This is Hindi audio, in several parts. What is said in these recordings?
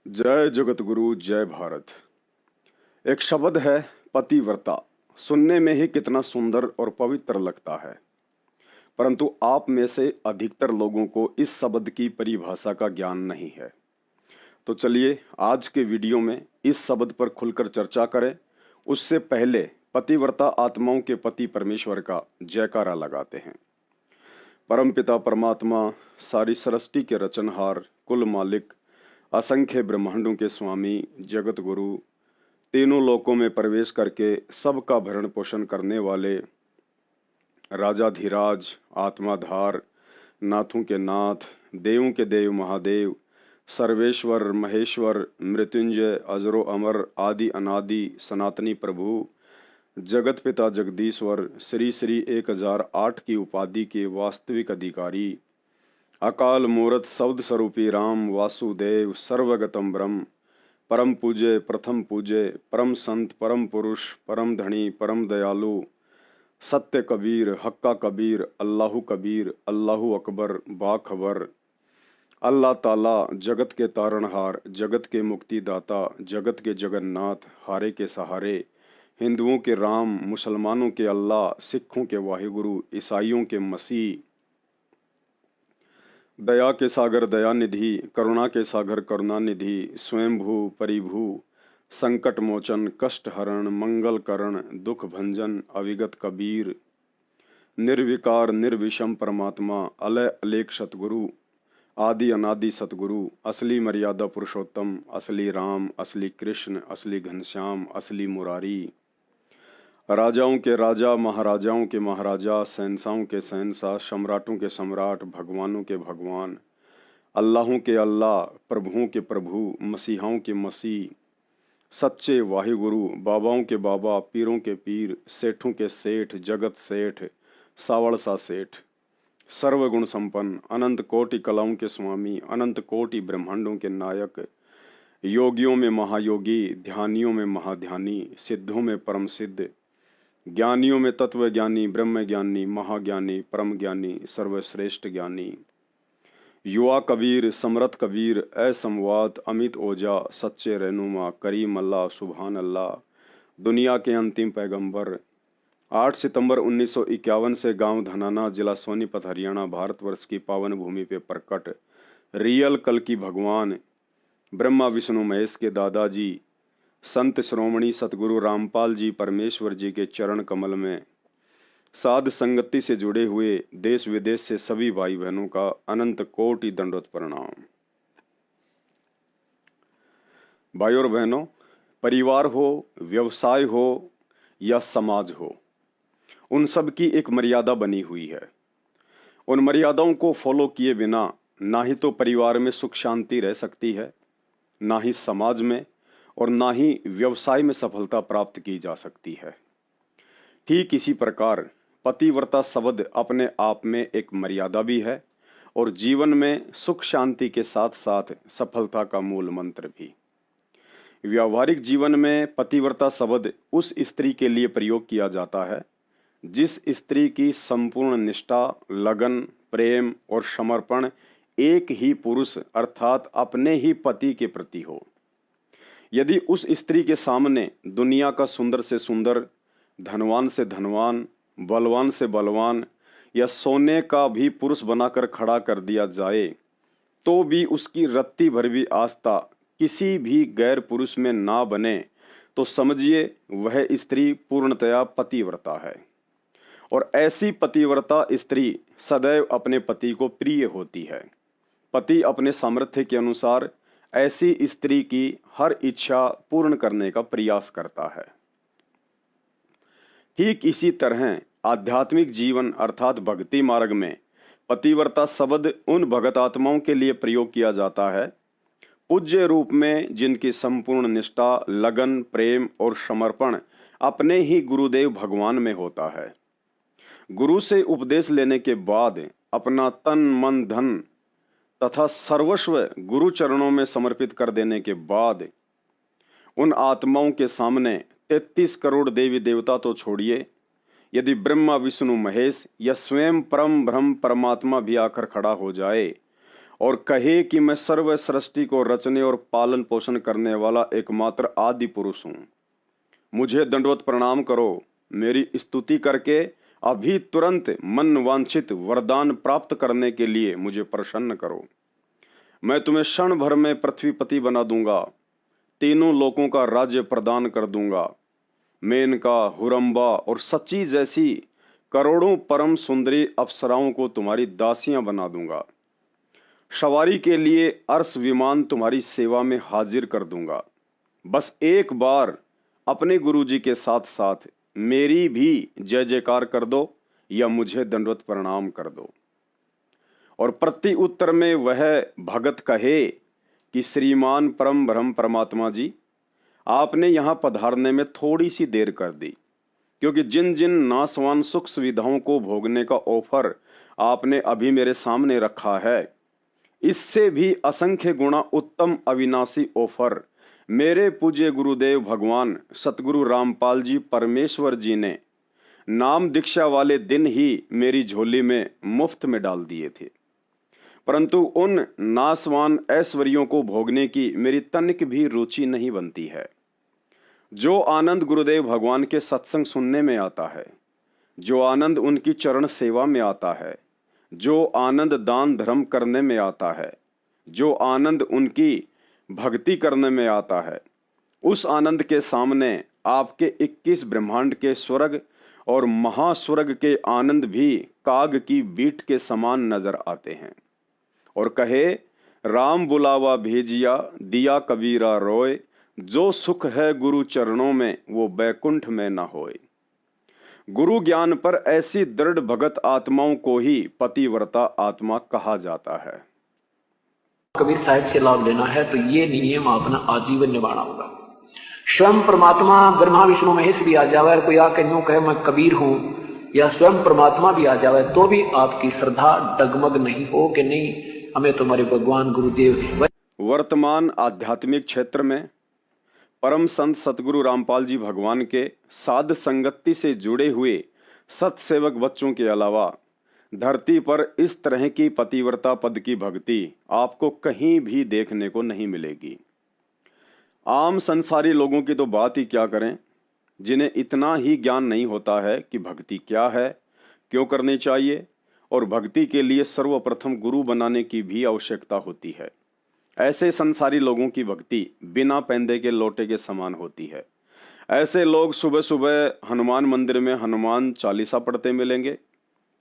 जय जगत गुरु जय भारत। एक शब्द है पतिव्रता। सुनने में ही कितना सुंदर और पवित्र लगता है, परंतु आप में से अधिकतर लोगों को इस शब्द की परिभाषा का ज्ञान नहीं है। तो चलिए आज के वीडियो में इस शब्द पर खुलकर चर्चा करें। उससे पहले पतिव्रता आत्माओं के पति परमेश्वर का जयकारा लगाते हैं। परमपिता परमात्मा, सारी सृष्टि के रचनहार, कुल मालिक, असंख्य ब्रह्मांडों के स्वामी, जगत गुरु, तीनों लोकों में प्रवेश करके सबका भरण पोषण करने वाले राजाधिराज, आत्माधार, नाथों के नाथ, देवों के देव महादेव, सर्वेश्वर महेश्वर, मृत्युंजय, अजरो अमर, आदि अनादि, सनातनी प्रभु, जगत पिता जगदीश्वर, श्री श्री 1008 की उपाधि के वास्तविक अधिकारी, अकाल मूरत शब्द स्वरूपी राम वासुदेव, सर्वगतम ब्रह्म, परम पूज्य, प्रथम पूज्य, परम संत, परम पुरुष, परम धनी, परम दयालु, सत्य कबीर, हक्का कबीर, अल्लाहु कबीर, अल्लाहु अकबर, बाखबर, अल्लाह ताला, जगत के तारणहार, जगत के मुक्तिदाता, जगत के जगन्नाथ, हारे के सहारे, हिंदुओं के राम, मुसलमानों के अल्लाह, सिखों के वाहिगुरु, ईसाइयों के मसीह, दया के सागर दयानिधि, करुणा के सागर करुणानिधि, स्वयंभू परिभू, संकट मोचन, कष्ट हरण, मंगल करण, दुख भंजन, अविगत कबीर, निर्विकार निर्विषम परमात्मा, अलय अलेख सतगुरु, आदि अनादि सतगुरु, असली मर्यादा पुरुषोत्तम, असली राम, असली कृष्ण, असली घनश्याम, असली मुरारी, राजाओं के राजा, महाराजाओं के महाराजा, शहंशाहों के शहंशाह, सम्राटों के सम्राट, भगवानों के भगवान, अल्लाहों के अल्लाह, प्रभुओं के प्रभु, मसीहाओं के मसीह, सच्चे वाहिगुरु, बाबाओं के बाबा, पीरों के पीर, सेठों के सेठ, जगत सेठ, सावड़ सा सेठ, सर्वगुण संपन्न, अनंत कोटि कलाओं के स्वामी, अनंत कोटि ब्रह्मांडों के नायक, योगियों में महायोगी, ध्यानियों में महाध्यानी, सिद्धों में परम सिद्ध, ज्ञानियों में तत्व ज्ञानी, ब्रह्म ज्ञानी, महाज्ञानी, परम ज्ञानी, सर्वश्रेष्ठ ज्ञानी, युवा कबीर, समरथ कबीर, असंवाद, अमित ओजा, सच्चे रहनुमा, करीम अल्लाह, सुभान अल्लाह, दुनिया के अंतिम पैगंबर। 8 सितंबर 1951 से गांव धनाना, जिला सोनीपत, हरियाणा, भारतवर्ष की पावन भूमि पे प्रकट रियल कल की भगवान, ब्रह्मा विष्णु महेश के दादाजी, संत श्रोमणी सतगुरु रामपाल जी परमेश्वर जी के चरण कमल में साध संगति से जुड़े हुए देश विदेश से सभी भाई बहनों का अनंत कोटि दंडोत प्रणाम। भाई और बहनों, परिवार हो, व्यवसाय हो या समाज हो, उन सब की एक मर्यादा बनी हुई है। उन मर्यादाओं को फॉलो किए बिना ना ही तो परिवार में सुख शांति रह सकती है, ना ही समाज में, और ना ही व्यवसाय में सफलता प्राप्त की जा सकती है। ठीक इसी प्रकार पतिव्रता शब्द अपने आप में एक मर्यादा भी है और जीवन में सुख शांति के साथ साथ सफलता का मूल मंत्र भी। व्यावहारिक जीवन में पतिव्रता शब्द उस स्त्री के लिए प्रयोग किया जाता है जिस स्त्री की संपूर्ण निष्ठा, लगन, प्रेम और समर्पण एक ही पुरुष अर्थात अपने ही पति के प्रति हो। यदि उस स्त्री के सामने दुनिया का सुंदर से सुंदर, धनवान से धनवान, बलवान से बलवान या सोने का भी पुरुष बनाकर खड़ा कर दिया जाए तो भी उसकी रत्ती भर भी आस्था किसी भी गैर पुरुष में ना बने तो समझिए वह स्त्री पूर्णतया पतिव्रता है। और ऐसी पतिव्रता स्त्री सदैव अपने पति को प्रिय होती है। पति अपने सामर्थ्य के अनुसार ऐसी स्त्री की हर इच्छा पूर्ण करने का प्रयास करता है। ठीक इसी तरह आध्यात्मिक जीवन अर्थात भक्ति मार्ग में पतिव्रता शब्द उन भगत आत्माओं के लिए प्रयोग किया जाता है पूज्य रूप में जिनकी संपूर्ण निष्ठा, लगन, प्रेम और समर्पण अपने ही गुरुदेव भगवान में होता है। गुरु से उपदेश लेने के बाद अपना तन मन धन तथा सर्वस्व गुरु चरणों में समर्पित कर देने के बाद उन आत्माओं के सामने 33 करोड़ देवी देवता तो छोड़िए, यदि ब्रह्मा विष्णु महेश या स्वयं परम ब्रह्म परमात्मा भी आकर खड़ा हो जाए और कहे कि मैं सर्व सृष्टि को रचने और पालन पोषण करने वाला एकमात्र आदि पुरुष हूं। मुझे दंडवत प्रणाम करो। मेरी स्तुति करके अभी तुरंत मन वांछित वरदान प्राप्त करने के लिए मुझे प्रसन्न करो। मैं तुम्हें क्षण भर में पृथ्वीपति बना दूंगा, तीनों लोकों का राज्य प्रदान कर दूंगा। मेनका, हुरम्बा और सची जैसी करोड़ों परम सुंदरी अप्सराओं को तुम्हारी दासियां बना दूंगा। सवारी के लिए अर्श विमान तुम्हारी सेवा में हाजिर कर दूंगा। बस एक बार अपने गुरुजी के साथ साथ मेरी भी जय जयकार कर दो या मुझे दंडवत प्रणाम कर दो। और प्रति उत्तर में वह भगत कहे कि श्रीमान परम ब्रह्म परमात्मा जी, आपने यहाँ पधारने में थोड़ी सी देर कर दी, क्योंकि जिन जिन नासवान सुख सुविधाओं को भोगने का ऑफर आपने अभी मेरे सामने रखा है, इससे भी असंख्य गुणा उत्तम अविनाशी ऑफर मेरे पूज्य गुरुदेव भगवान सतगुरु रामपाल जी परमेश्वर जी ने नाम दीक्षा वाले दिन ही मेरी झोली में मुफ्त में डाल दिए थे। परंतु उन नासवान ऐश्वर्यों को भोगने की मेरी तनिक भी रुचि नहीं बनती है। जो आनंद गुरुदेव भगवान के सत्संग सुनने में आता है, जो आनंद उनकी चरण सेवा में आता है, जो आनंद दान धर्म करने में आता है, जो आनंद उनकी भक्ति करने में आता है, उस आनंद के सामने आपके 21 ब्रह्मांड के स्वर्ग और महास्वर्ग के आनंद भी काग की बीट के समान नजर आते हैं। और कहे, राम बुलावा भेजिया दिया कबीरा रोए, जो सुख है गुरु चरणों में वो बैकुंठ में न होए। गुरु ज्ञान पर ऐसी दृढ़ भगत आत्माओं को ही पतिव्रता आत्मा कहा जाता है। कबीर साहिब से लाभ लेना है तो ये नियम अपना आजीवन निभाना होगा। स्वयं परमात्मा ब्रह्मा विष्णु महेश भी आ जावे, कोई आके यूं कहे मैं कबीर हूं, या स्वयं परमात्मा भी आ जावे, तो भी आपकी श्रद्धा डगमग नहीं हो कि नहीं हमें तुम्हारे भगवान गुरुदेव। वर्तमान आध्यात्मिक क्षेत्र में परम संत सतगुरु रामपाल जी भगवान के साध संगति से जुड़े हुए सत्सेवक बच्चों के अलावा धरती पर इस तरह की पतिव्रता पद की भक्ति आपको कहीं भी देखने को नहीं मिलेगी। आम संसारी लोगों की तो बात ही क्या करें, जिन्हें इतना ही ज्ञान नहीं होता है कि भक्ति क्या है, क्यों करनी चाहिए, और भक्ति के लिए सर्वप्रथम गुरु बनाने की भी आवश्यकता होती है। ऐसे संसारी लोगों की भक्ति बिना पैंदे के लोटे के समान होती है। ऐसे लोग सुबह सुबह हनुमान मंदिर में हनुमान चालीसा पढ़ते मिलेंगे,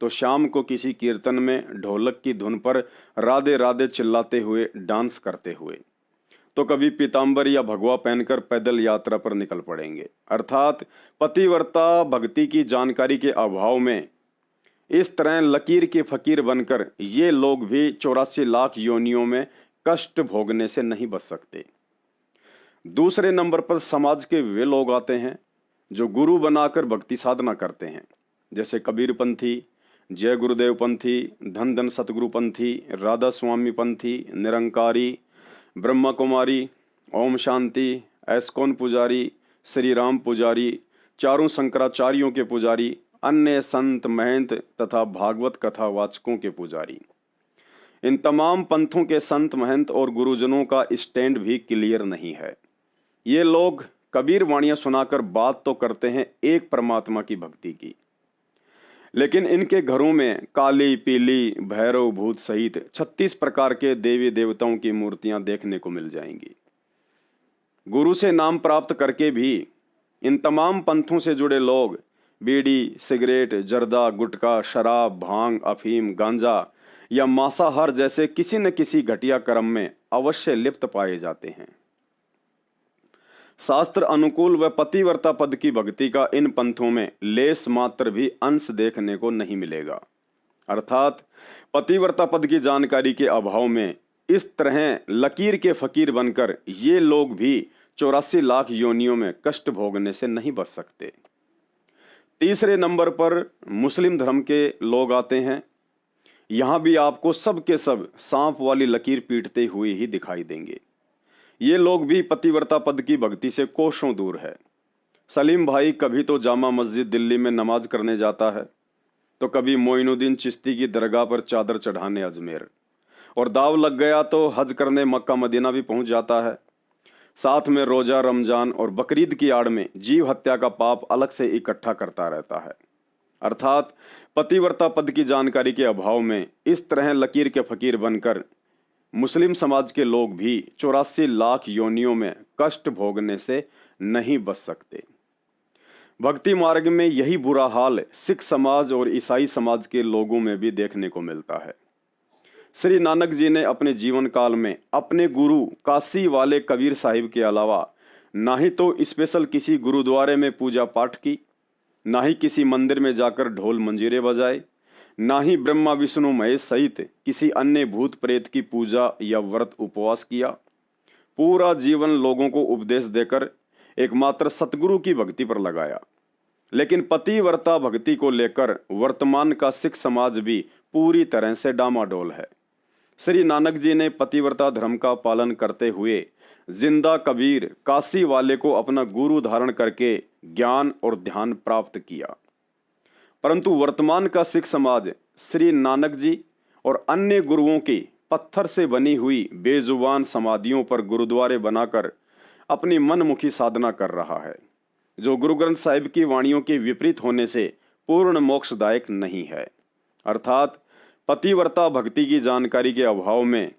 तो शाम को किसी कीर्तन में ढोलक की धुन पर राधे राधे चिल्लाते हुए डांस करते हुए, तो कभी पीताम्बर या भगवा पहनकर पैदल यात्रा पर निकल पड़ेंगे। अर्थात पतिव्रता भक्ति की जानकारी के अभाव में इस तरह लकीर के फकीर बनकर ये लोग भी 84 लाख योनियों में कष्ट भोगने से नहीं बच सकते। दूसरे नंबर पर समाज के वे लोग आते हैं जो गुरु बनाकर भक्ति साधना करते हैं, जैसे कबीर पंथी, जय गुरुदेव पंथी, धन धन सतगुरु पंथी, राधा स्वामी पंथी, निरंकारी, ब्रह्मा कुमारी, ओम शांति, एस्कॉन पुजारी, श्री राम पुजारी, चारों शंकराचार्यों के पुजारी, अन्य संत महंत तथा भागवत कथा वाचकों के पुजारी। इन तमाम पंथों के संत महंत और गुरुजनों का स्टैंड भी क्लियर नहीं है। ये लोग कबीर वाणियां सुनाकर बात तो करते हैं एक परमात्मा की भक्ति की, लेकिन इनके घरों में काली, पीली, भैरव, भूत सहित 36 प्रकार के देवी देवताओं की मूर्तियां देखने को मिल जाएंगी। गुरु से नाम प्राप्त करके भी इन तमाम पंथों से जुड़े लोग बीड़ी, सिगरेट, जर्दा, गुटखा, शराब, भांग, अफीम, गांजा या मांसाहार जैसे किसी न किसी घटिया कर्म में अवश्य लिप्त पाए जाते हैं। शास्त्र अनुकूल व पतिव्रता पद की भक्ति का इन पंथों में लेस मात्र भी अंश देखने को नहीं मिलेगा। अर्थात पतिव्रता पद की जानकारी के अभाव में इस तरह लकीर के फकीर बनकर ये लोग भी 84 लाख योनियों में कष्ट भोगने से नहीं बच सकते। तीसरे नंबर पर मुस्लिम धर्म के लोग आते हैं। यहां भी आपको सब के सब सांप वाली लकीर पीटते हुए ही दिखाई देंगे। ये लोग भी पतिव्रता पद की भक्ति से कोसों दूर है। सलीम भाई कभी तो जामा मस्जिद दिल्ली में नमाज करने जाता है, तो कभी मोइनुद्दीन चिश्ती की दरगाह पर चादर चढ़ाने अजमेर, और दाव लग गया तो हज करने मक्का मदीना भी पहुंच जाता है। साथ में रोजा, रमजान और बकरीद की आड़ में जीव हत्या का पाप अलग से इकट्ठा करता रहता है। अर्थात पतिव्रता पद की जानकारी के अभाव में इस तरह लकीर के फकीर बनकर मुस्लिम समाज के लोग भी 84 लाख योनियों में कष्ट भोगने से नहीं बच सकते। भक्ति मार्ग में यही बुरा हाल सिख समाज और ईसाई समाज के लोगों में भी देखने को मिलता है। श्री नानक जी ने अपने जीवन काल में अपने गुरु काशी वाले कबीर साहिब के अलावा ना ही तो स्पेशल किसी गुरुद्वारे में पूजा पाठ की, ना ही किसी मंदिर में जाकर ढोल मंजीरे बजाए, ना ही ब्रह्मा विष्णु महेश सहित किसी अन्य भूत प्रेत की पूजा या व्रत उपवास किया। पूरा जीवन लोगों को उपदेश देकर एकमात्र सतगुरु की भक्ति पर लगाया। लेकिन पतिव्रता भक्ति को लेकर वर्तमान का सिख समाज भी पूरी तरह से डामाडोल है। श्री नानक जी ने पतिव्रता धर्म का पालन करते हुए जिंदा कबीर काशी वाले को अपना गुरु धारण करके ज्ञान और ध्यान प्राप्त किया। परंतु वर्तमान का सिख समाज श्री नानक जी और अन्य गुरुओं की पत्थर से बनी हुई बेजुबान समाधियों पर गुरुद्वारे बनाकर अपनी मनमुखी साधना कर रहा है, जो गुरु ग्रंथ साहिब की वाणियों के विपरीत होने से पूर्ण मोक्षदायक नहीं है। अर्थात पतिव्रता भक्ति की जानकारी के अभाव में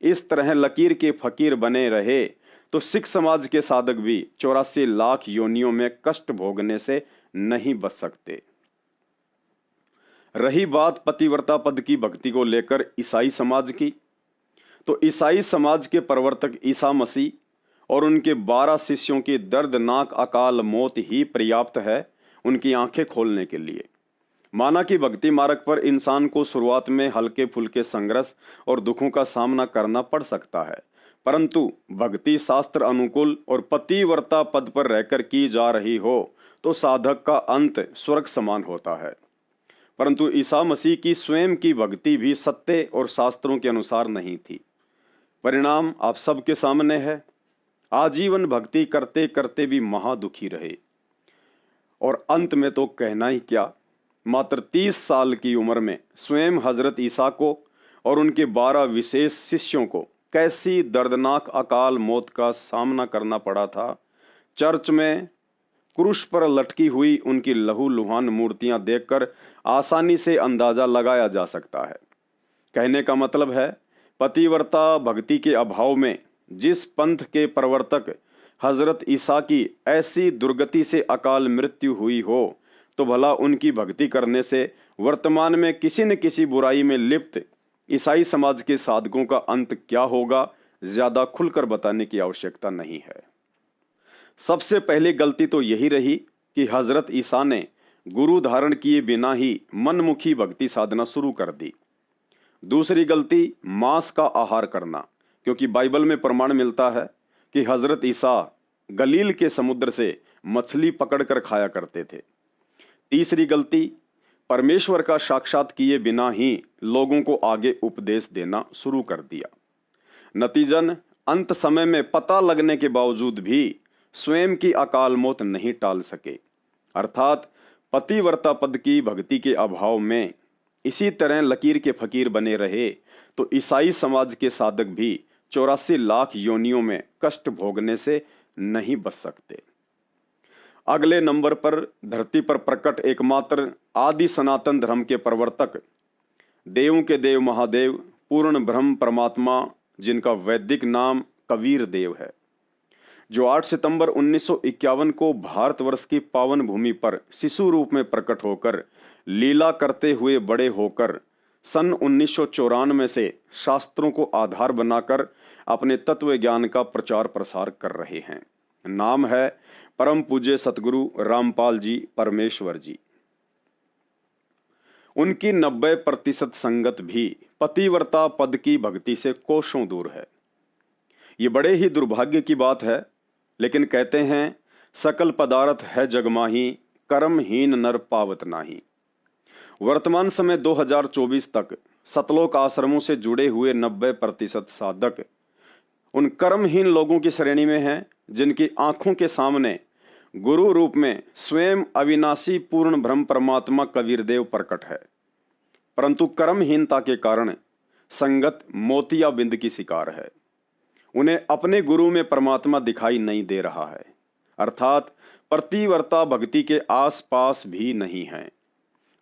इस तरह लकीर के फकीर बने रहे तो सिख समाज के साधक भी 84 लाख योनियों में कष्ट भोगने से नहीं बच सकते। रही बात पतिव्रता पद की भक्ति को लेकर ईसाई समाज की, तो ईसाई समाज के प्रवर्तक ईसा मसीह और उनके 12 शिष्यों की दर्दनाक अकाल मौत ही पर्याप्त है उनकी आंखें खोलने के लिए। माना कि भक्ति मार्ग पर इंसान को शुरुआत में हल्के फुल्के संघर्ष और दुखों का सामना करना पड़ सकता है, परंतु भक्ति शास्त्र अनुकूल और पतिव्रता पद पर रहकर की जा रही हो तो साधक का अंत स्वर्ग समान होता है। परंतु ईसा मसीह की स्वयं की भक्ति भी सत्य और शास्त्रों के अनुसार नहीं थी। परिणाम आप सबके सामने है। आजीवन भक्ति करते करते भी महादुखी रहे और अंत में तो कहना ही क्या, मात्र 30 साल की उम्र में स्वयं हजरत ईसा को और उनके 12 विशेष शिष्यों को कैसी दर्दनाक अकाल मौत का सामना करना पड़ा था। चर्च में क्रूस पर लटकी हुई उनकी लहूलुहान मूर्तियां देखकर आसानी से अंदाजा लगाया जा सकता है। कहने का मतलब है, पतिव्रता भक्ति के अभाव में जिस पंथ के प्रवर्तक हजरत ईसा की ऐसी दुर्गति से अकाल मृत्यु हुई हो तो भला उनकी भक्ति करने से वर्तमान में किसी न किसी बुराई में लिप्त ईसाई समाज के साधकों का अंत क्या होगा, ज्यादा खुलकर बताने की आवश्यकता नहीं है। सबसे पहली गलती तो यही रही कि हजरत ईसा ने गुरु धारण किए बिना ही मनमुखी भक्ति साधना शुरू कर दी। दूसरी गलती मांस का आहार करना, क्योंकि बाइबल में प्रमाण मिलता है कि हजरत ईसा गलील के समुद्र से मछली पकड़कर खाया करते थे। तीसरी गलती परमेश्वर का साक्षात किए बिना ही लोगों को आगे उपदेश देना शुरू कर दिया। नतीजन अंत समय में पता लगने के बावजूद भी स्वयं की अकाल मौत नहीं टाल सके। अर्थात पतिव्रता पद की भक्ति के अभाव में इसी तरह लकीर के फकीर बने रहे तो ईसाई समाज के साधक भी 84 लाख योनियों में कष्ट भोगने से नहीं बच सकते। अगले नंबर पर धरती पर प्रकट एकमात्र आदि सनातन धर्म के प्रवर्तक, देवों के देव महादेव, पूर्ण ब्रह्म परमात्मा, जिनका वैदिक नाम कबीर देव है, जो 8 सितंबर 1951 को भारतवर्ष की पावन भूमि पर शिशु रूप में प्रकट होकर लीला करते हुए बड़े होकर सन 1994 से शास्त्रों को आधार बनाकर अपने तत्व ज्ञान का प्रचार प्रसार कर रहे हैं। नाम है परम पूज्य सतगुरु रामपाल जी परमेश्वर जी। उनकी 90% संगत भी पतिव्रता पद की भक्ति से कोसों दूर है। ये बड़े ही दुर्भाग्य की बात है, लेकिन कहते हैं सकल पदार्थ है जगमाही, कर्महीन नर पावत नाही। वर्तमान समय 2024 तक सतलोक आश्रमों से जुड़े हुए 90% साधक उन कर्महीन लोगों की श्रेणी में हैं जिनकी आंखों के सामने गुरु रूप में स्वयं अविनाशी पूर्ण ब्रह्म परमात्मा कबीर देव प्रकट है, परंतु कर्महीनता के कारण संगत मोतियाबिंद की शिकार है। उन्हें अपने गुरु में परमात्मा दिखाई नहीं दे रहा है, अर्थात पतिव्रता भक्ति के आसपास भी नहीं है।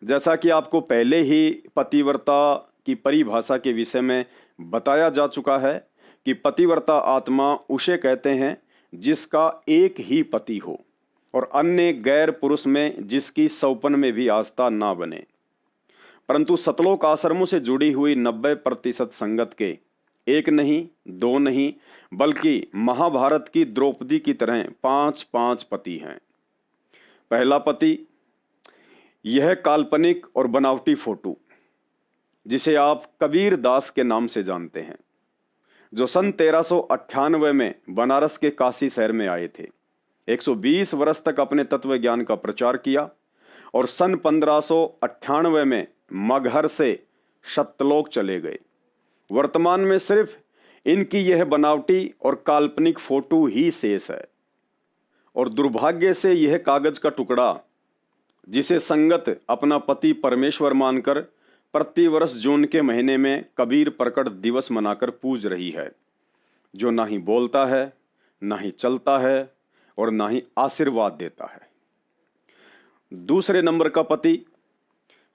जैसा कि आपको पहले ही पतिव्रता की परिभाषा के विषय में बताया जा चुका है कि पतिव्रता आत्मा उसे कहते हैं जिसका एक ही पति हो और अन्य गैर पुरुष में जिसकी सौपन में भी आस्था ना बने। परंतु सतलोक आश्रमों से जुड़ी हुई 90% संगत के एक नहीं, दो नहीं, बल्कि महाभारत की द्रौपदी की तरह 5-5 पति हैं। पहला पति, यह काल्पनिक और बनावटी फोटो जिसे आप कबीर दास के नाम से जानते हैं, जो सन 1398 में बनारस के काशी शहर में आए थे। 120 वर्ष तक अपने तत्व ज्ञान का प्रचार किया और सन 1598 में मगहर से सतलोक चले गए। वर्तमान में सिर्फ इनकी यह बनावटी और काल्पनिक फोटो ही शेष है और दुर्भाग्य से यह कागज का टुकड़ा जिसे संगत अपना पति परमेश्वर मानकर प्रतिवर्ष जून के महीने में कबीर प्रकट दिवस मनाकर पूज रही है, जो ना ही बोलता है, ना ही चलता है और ना ही आशीर्वाद देता है। दूसरे नंबर का पति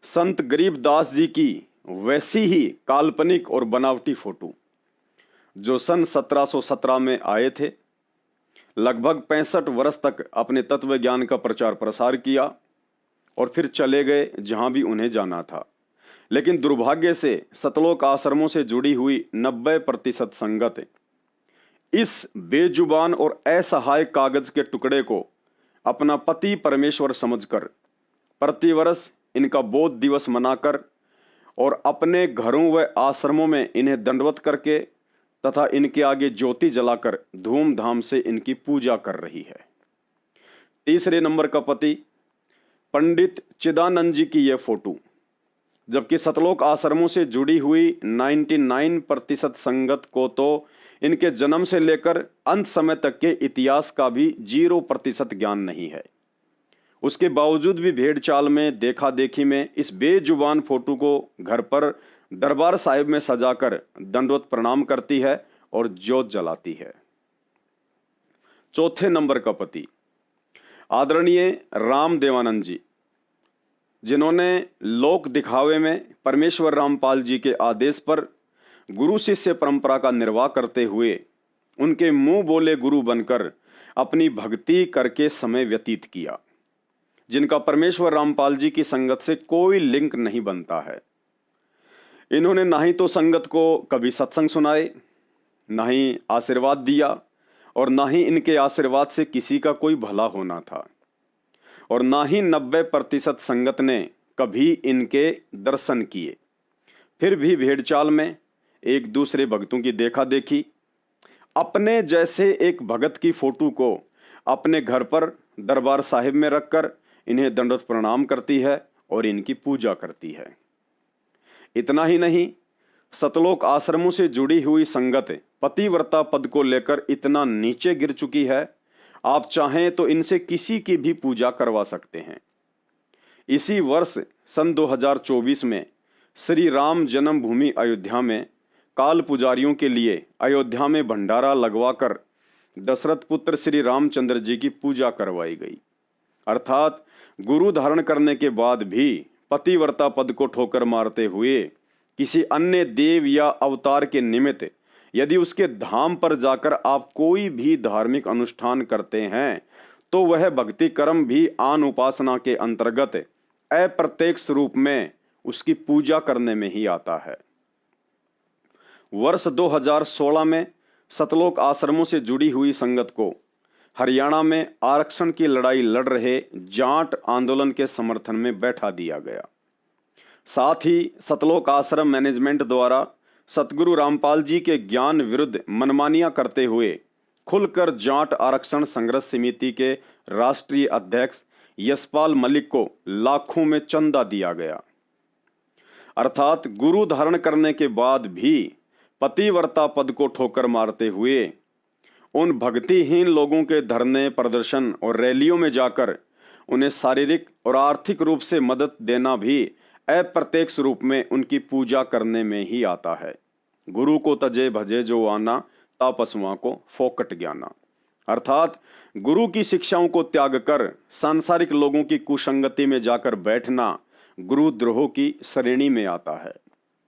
संत गरीबदास जी की वैसी ही काल्पनिक और बनावटी फोटो, जो सन 1717 में आए थे। लगभग 65 वर्ष तक अपने तत्व ज्ञान का प्रचार प्रसार किया और फिर चले गए जहां भी उन्हें जाना था। लेकिन दुर्भाग्य से सतलोक आश्रमों से जुड़ी हुई 90% संगत इस बेजुबान और असहाय कागज के टुकड़े को अपना पति परमेश्वर समझकर प्रतिवर्ष इनका बोध दिवस मनाकर और अपने घरों व आश्रमों में इन्हें दंडवत करके तथा इनके आगे ज्योति जलाकर धूमधाम से इनकी पूजा कर रही है। तीसरे नंबर का पति पंडित चिदानंद जी की यह फोटो, जबकि सतलोक आश्रमों से जुड़ी हुई 99% संगत को तो इनके जन्म से लेकर अंत समय तक के इतिहास का भी 0% ज्ञान नहीं है। उसके बावजूद भी भेड़ चाल में देखा देखी में इस बेजुबान फोटो को घर पर दरबार साहिब में सजाकर दंडवत प्रणाम करती है और ज्योत जलाती है। चौथे नंबर का पति आदरणीय राम देवानंद जी, जिन्होंने लोक दिखावे में परमेश्वर रामपाल जी के आदेश पर गुरु शिष्य परंपरा का निर्वाह करते हुए उनके मुंह बोले गुरु बनकर अपनी भक्ति करके समय व्यतीत किया, जिनका परमेश्वर रामपाल जी की संगत से कोई लिंक नहीं बनता है। इन्होंने ना ही तो संगत को कभी सत्संग सुनाए, ना ही आशीर्वाद दिया और ना ही इनके आशीर्वाद से किसी का कोई भला होना था और ना ही 90% संगत ने कभी इनके दर्शन किए। फिर भी भेड़चाल में एक दूसरे भक्तों की देखा देखी अपने जैसे एक भगत की फोटो को अपने घर पर दरबार साहिब में रखकर इन्हें दंडवत प्रणाम करती है और इनकी पूजा करती है। इतना ही नहीं, सतलोक आश्रमों से जुड़ी हुई संगत पतिव्रता पद को लेकर इतना नीचे गिर चुकी है, आप चाहें तो इनसे किसी की भी पूजा करवा सकते हैं। इसी वर्ष सन 2024 में श्री राम जन्मभूमि अयोध्या में काल पुजारियों के लिए अयोध्या में भंडारा लगवाकर दशरथ पुत्र श्री रामचंद्र जी की पूजा करवाई गई। अर्थात गुरु धारण करने के बाद भी पतिव्रता पद को ठोकर मारते हुए किसी अन्य देव या अवतार के निमित्त यदि उसके धाम पर जाकर आप कोई भी धार्मिक अनुष्ठान करते हैं तो वह भक्ति कर्म भी आन उपासना के अंतर्गत अप्रत्यक्ष रूप में उसकी पूजा करने में ही आता है। वर्ष 2016 में सतलोक आश्रमों से जुड़ी हुई संगत को हरियाणा में आरक्षण की लड़ाई लड़ रहे जाट आंदोलन के समर्थन में बैठा दिया गया। साथ ही सतलोक आश्रम मैनेजमेंट द्वारा सतगुरु रामपाल जी के ज्ञान विरुद्ध मनमानियां करते हुए खुलकर जाट आरक्षण संघर्ष समिति के राष्ट्रीय अध्यक्ष यशपाल मलिक को लाखों में चंदा दिया गया। अर्थात गुरु धारण करने के बाद भी पतिव्रता पद को ठोकर मारते हुए उन भक्तिहीन लोगों के धरने, प्रदर्शन और रैलियों में जाकर उन्हें शारीरिक और आर्थिक रूप से मदद देना भी अप्रत्यक्ष रूप में उनकी पूजा करने में ही आता है। गुरु को तजे भजे जो आना, तापसुआ को फोकट ज्ञाना। अर्थात गुरु की शिक्षाओं को त्याग कर सांसारिक लोगों की कुसंगति में जाकर बैठना गुरुद्रोह की श्रेणी में आता है।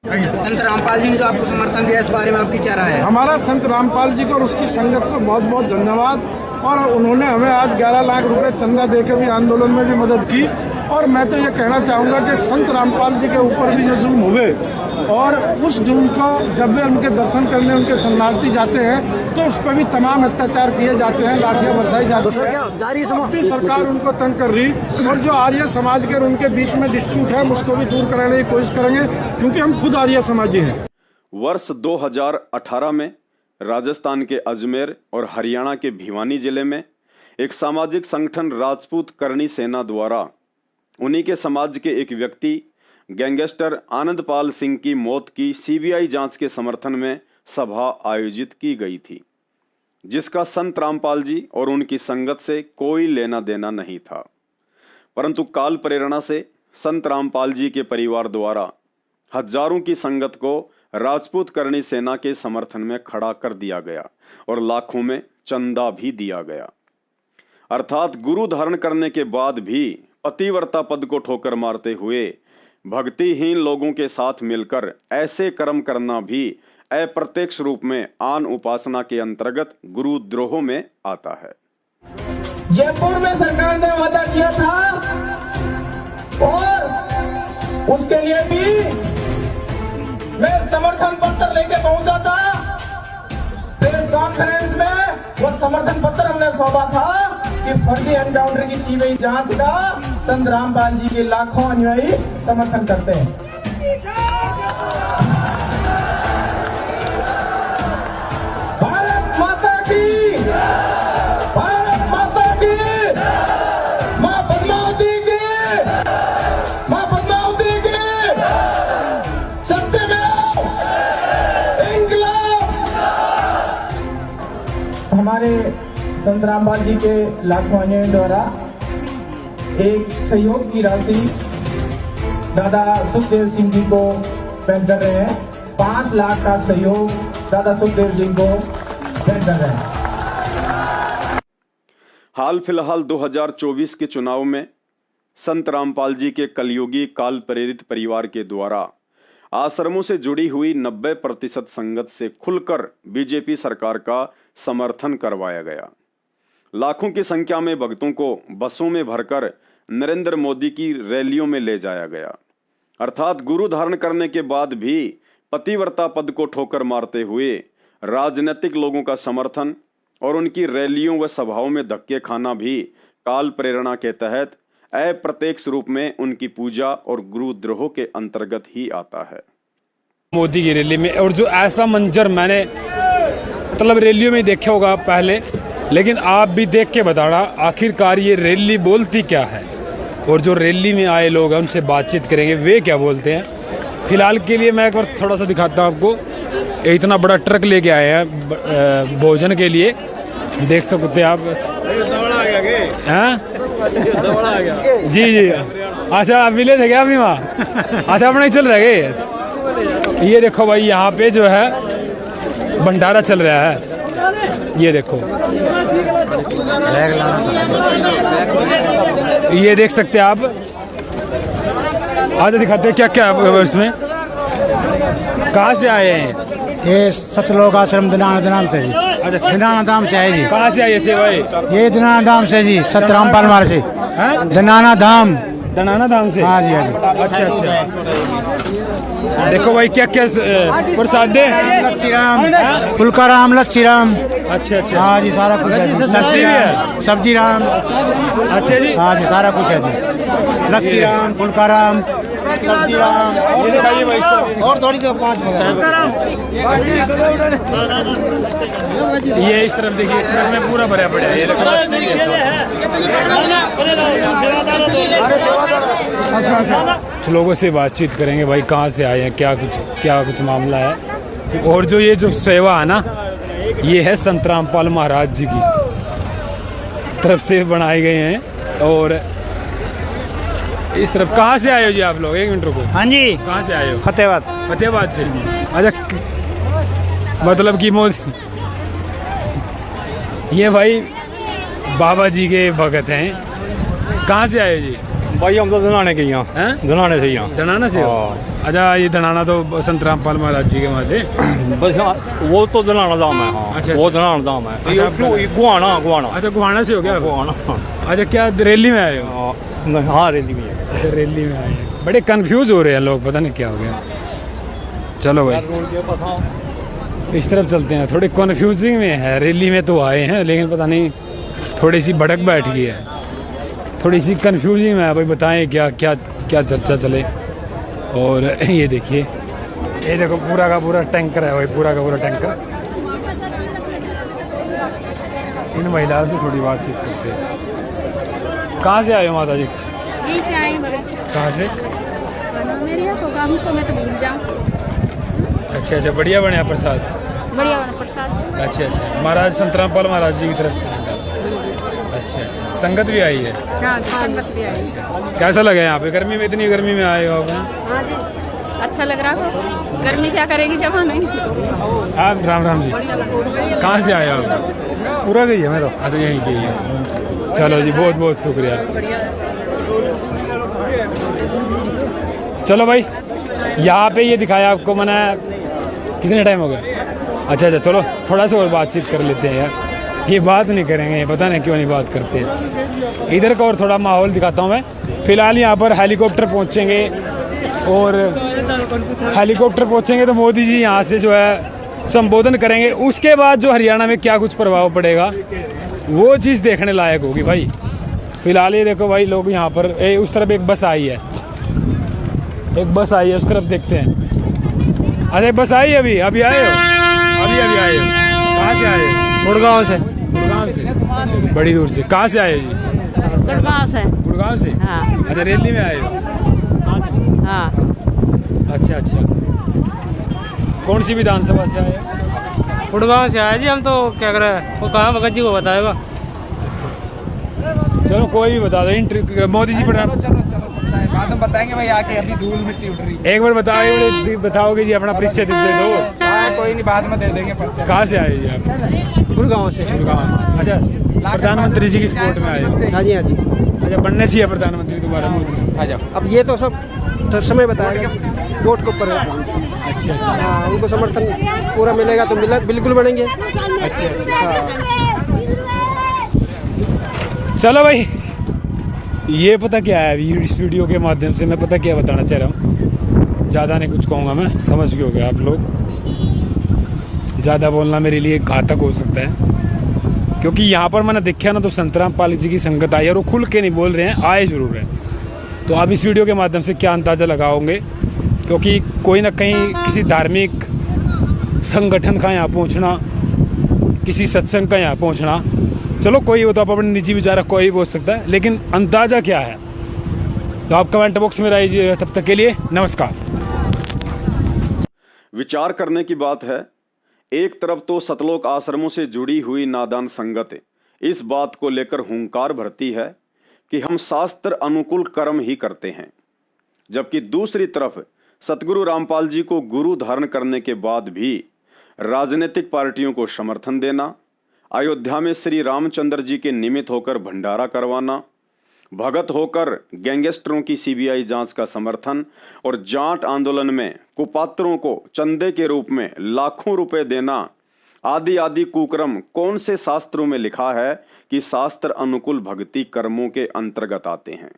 संत रामपाल जी ने जो आपको समर्थन दिया, इस बारे में आपकी क्या राय है? हमारा संत रामपाल जी को और उसकी संगत को बहुत बहुत धन्यवाद। और उन्होंने हमें आज 11 लाख रुपए चंदा देकर भी आंदोलन में भी मदद की। और मैं तो ये कहना चाहूँगा कि संत रामपाल जी के ऊपर भी जो जुल्म हुए, और उस जुल्म को जब वे उनके दर्शन करने उनके शरणार्थी जाते हैं तो उस पर भी तमाम अत्याचार किए जाते हैं, लाठियाँ बरसाई जाती हैं। सरकार उनको तंग कर रही, और जो आर्य समाज के और उनके बीच में डिस्प्यूट है उसको भी दूर कराने की कोशिश करेंगे, क्योंकि हम खुद आर्य समाजी हैं। वर्ष 2018 में राजस्थान के अजमेर और हरियाणा के भिवानी जिले में एक सामाजिक संगठन राजपूत करणी सेना द्वारा उन्हीं के समाज के एक व्यक्ति गैंगस्टर आनंदपाल सिंह की मौत की सीबीआई जांच के समर्थन में सभा आयोजित की गई थी, जिसका संत रामपाल जी और उनकी संगत से कोई लेना देना नहीं था। परंतु काल प्रेरणा से संत रामपाल जी के परिवार द्वारा हजारों की संगत को राजपूत करणी सेना के समर्थन में खड़ा कर दिया गया और लाखों में चंदा भी दिया गया। अर्थात गुरु धारण करने के बाद भी पतिव्रता पद को ठोकर मारते हुए भक्तिहीन लोगों के साथ मिलकर ऐसे कर्म करना भी अप्रत्यक्ष रूप में आन उपासना के अंतर्गत गुरुद्रोह में आता है। जयपुर में सरकार ने वादा किया था और उसके लिए भी मैं समर्थन पत्र लेके पहुंचा था। प्रेस कॉन्फ्रेंस में वो समर्थन पत्र हमने सौंपा था कि फर्जी एनकाउंटर की सीबीआई जांच का संत रामपाल जी के लाखों अनुयायी समर्थन करते हैं। भारत माता की, भारत माता की, मां पद्मावती की, मां पद्मावती की, सत्यमेव इंकलाब। हमारे संत रामपाल जी के लाखों अनुयायियों द्वारा एक सहयोग की राशि दादा सुखदेव सिंह जी को भेंट कर रहे हैं। 5 लाख का सहयोग दादा सुखदेव जी को भेंट कर रहे हैं। हाल फिलहाल 2024 के चुनाव में संत रामपाल जी के कलयुगी काल प्रेरित परिवार के द्वारा आश्रमों से जुड़ी हुई 90% संगत से खुलकर बीजेपी सरकार का समर्थन करवाया गया। लाखों की संख्या में भक्तों को बसों में भरकर नरेंद्र मोदी की रैलियों में ले जाया गया। अर्थात गुरु धारण करने के बाद भी पतिव्रता पद को ठोकर मारते हुए राजनीतिक लोगों का समर्थन और उनकी रैलियों व सभाओं में धक्के खाना भी काल प्रेरणा के तहत अप्रत्यक्ष रूप में उनकी पूजा और गुरुद्रोह के अंतर्गत ही आता है। मोदी की रैली में, और जो ऐसा मंजर मैंने मतलब रैलियों में देखा होगा पहले, लेकिन आप भी देख के बताना आखिरकार ये रैली बोलती क्या है, और जो रैली में आए लोग हैं उनसे बातचीत करेंगे वे क्या बोलते हैं। फिलहाल के लिए मैं एक बार थोड़ा सा दिखाता हूँ आपको। इतना बड़ा ट्रक लेके आए हैं भोजन के लिए, देख सकते हैं आप। हैं जी जी, अच्छा आप मिले थे क्या अभी वहाँ? अच्छा अपना ही चल रहा है ये देखो भाई, यहाँ पे जो है भंडारा चल रहा है, ये देखो, ये देख सकते हैं आप। आज दिखाते हैं क्या क्या है इसमें। कहाँ से आए हैं? ये सतलोक आश्रम दिनाना धाम से जी। अच्छा, दिनाना धाम से आए जी। कहाँ से आए से भाई? ये दिनाना धाम से जी, सत रामपाल मार से। दिनाना धाम, दिनाना धाम से। हाँ जी हाँ जी। अच्छा अच्छा, देखो भाई क्या क्या प्रसाद दे। लस्सी राम, फुल्का राम, लस्सी राम। अच्छा अच्छा, हाँ जी सारा कुछ है। लस्सी भी है, सब्जी राम। अच्छा जी, हाँ जी सारा कुछ है जी। लस्सी राम, फुल्का राम, सब्जी राम। ये दिखाइए भाई इसको। और थोड़ी देर 5 ये इस तरफ देखिए, ट्रक में पूरा भरा पड़ा है। तो लोगों से बातचीत करेंगे भाई, कहाँ से आए हैं, क्या कुछ मामला है। और जो ये जो सेवा है ना, ये है संत रामपाल महाराज जी की तरफ से बनाए गए हैं। और इस तरफ कहाँ से आए हो जी आप लोग? एक मिनट रुको। हाँ जी, कहाँ से आए हो? फतेहाबाद। फतेहाबाद से। अच्छा, मतलब कि मोदी ये भाई बाबा जी के भगत हैं। कहाँ से आए हो जी? भाई हम तो धनाने के यहाँ हैं? धनाने से यहाँ। धनाना से हो? अच्छा, ये धनाना तो संत रामपाल महाराज जी के वहाँ से। बस वो तो धनाना धाम है। हाँ, अच्छा, वो अच्छा। धनाना धाम है। अच्छा, गुआना। अच्छा, गुहाना से हो गया? गुआना। अच्छा, क्या रैली में आए हो? हाँ, रैली में है। अच्छा, रैली में आए हैं। बड़े कंफ्यूज हो रहे हैं लोग, पता नहीं क्या हो गया। चलो भाई इस तरफ चलते हैं। थोड़े कन्फ्यूजिंग में है, रैली में तो आए हैं लेकिन पता नहीं थोड़ी सी भड़क बैठ गई है, थोड़ी सी कन्फ्यूजिंग में है भाई। बताएं क्या क्या क्या चर्चा चले। और ये देखिए, ये देखो पूरा का पूरा टैंकर है भाई, पूरा का पूरा टैंकर। इन महिलाओं से थोड़ी बातचीत करते हैं। कहाँ से आए हो माता जी? यहीं से आई बगल से। कहाँ से? मेरे यहाँ तो काम को मैं तो भूल जाऊँ। अच्छा अच्छा, बढ़िया बढ़िया प्रसाद। बढ़िया वाला प्रसाद। अच्छा अच्छा, महाराज संत रामपाल महाराज जी की तरफ से। अच्छा अच्छा, संगत भी आई है? हाँ, संगत भी आई। कैसा लगा यहाँ पे? गर्मी में, इतनी गर्मी में आए हो आप? हाँ जी, अच्छा लग रहा है। गर्मी क्या करेगी जब नहीं। आप राम राम जी, कहाँ से आए हो आप? पूरा गई है मैं तो। अच्छा, यहीं की है। चलो जी, बहुत बहुत शुक्रिया। चलो भाई, यहाँ पे ये दिखाया आपको मैंने। कितने टाइम हो गया? अच्छा अच्छा, चलो थोड़ा सा और बातचीत कर लेते हैं यार। ये बात नहीं करेंगे, पता नहीं क्यों नहीं बात करते। इधर का और थोड़ा माहौल दिखाता हूँ मैं। फ़िलहाल यहाँ पर हेलीकॉप्टर पहुँचेंगे और हेलीकॉप्टर पहुँचेंगे तो मोदी जी यहाँ से जो है संबोधन करेंगे। उसके बाद जो हरियाणा में क्या कुछ प्रभाव पड़ेगा वो चीज़ देखने लायक होगी भाई। फ़िलहाल ये देखो भाई, लोग यहाँ पर उस तरफ एक बस आई है, एक बस आई है, उस तरफ देखते हैं। अरे बस आई अभी अभी आए हो? अभी अभी आए हो? कहाँ से आए हो? गुड़गांव से। गुड़गांव से? बड़ी दूर से। कहाँ से आए हो जी? गुड़गांव से। गुड़गांव से? हाँ। अच्छा, रैली में आए हो? हाँ। अच्छा अच्छा, कौन सी विधानसभा से आए हो? गुड़गांव से आए जी हम। तो क्या करें, वो कहाँ भगत जी को बताएगा। चलो कोई भी बता दो। मोदी जी प्रधान, बाद में बताएंगे भाई आके, अभी धूल मिट्टी उठ रही है। एक बार बताओगे जी अपना परिचय दे दो। कोई नहीं, बाद में दे देंगे परिचय। कहाँ से आए जी आप? गुड़गांव से। गुड़गांव से। अच्छा, प्रधानमंत्री जी की सपोर्ट में आए हो? हाँ जी, हाँ जी। अच्छा, बनने चाहिए प्रधानमंत्री दोबारा मोदी जी? आ जाओ। अब ये तो सब समय बताएगा, वोट के ऊपर है। अच्छा अच्छा। हाँ, उनको समर्थन पूरा मिलेगा तो बिल्कुल बनेंगे। अच्छा अच्छा, चलो भाई, ये पता क्या है, इस वीडियो के माध्यम से मैं पता क्या बताना चाह रहा हूँ। ज़्यादा नहीं कुछ कहूँगा मैं, समझ गए होगे आप लोग। ज़्यादा बोलना मेरे लिए घातक हो सकता है, क्योंकि यहाँ पर मैंने देखा ना तो संत रामपाल जी की संगत आई है और वो खुल के नहीं बोल रहे हैं, आए ज़रूर हैं। तो आप इस वीडियो के माध्यम से क्या अंदाज़ा लगाओगे, क्योंकि कोई ना कहीं किसी धार्मिक संगठन का यहाँ पहुँचना, किसी सत्संग का यहाँ पहुँचना, चलो कोई वो तो आप अपने निजी विचार कोई भी बोल सकता है, लेकिन अंदाज़ा क्या है तो आप कमेंट बॉक्स में रहिए। तब तक के लिए नमस्कार। विचार करने की बात है। एक तरफ तो सतलोक आश्रमों से जुड़ी हुई नादान संगत इस बात को लेकर हुंकार भरती है कि हम शास्त्र अनुकूल कर्म ही करते हैं, जबकि दूसरी तरफ सतगुरु रामपाल जी को गुरु धारण करने के बाद भी राजनीतिक पार्टियों को समर्थन देना, अयोध्या में श्री रामचंद्र जी के निमित्त होकर भंडारा करवाना, भगत होकर गैंगस्टरों की सीबीआई जांच का समर्थन और जाट आंदोलन में कुपात्रों को चंदे के रूप में लाखों रुपए देना आदि आदि कुकर्म कौन से शास्त्रों में लिखा है कि शास्त्र अनुकूल भक्ति कर्मों के अंतर्गत आते हैं।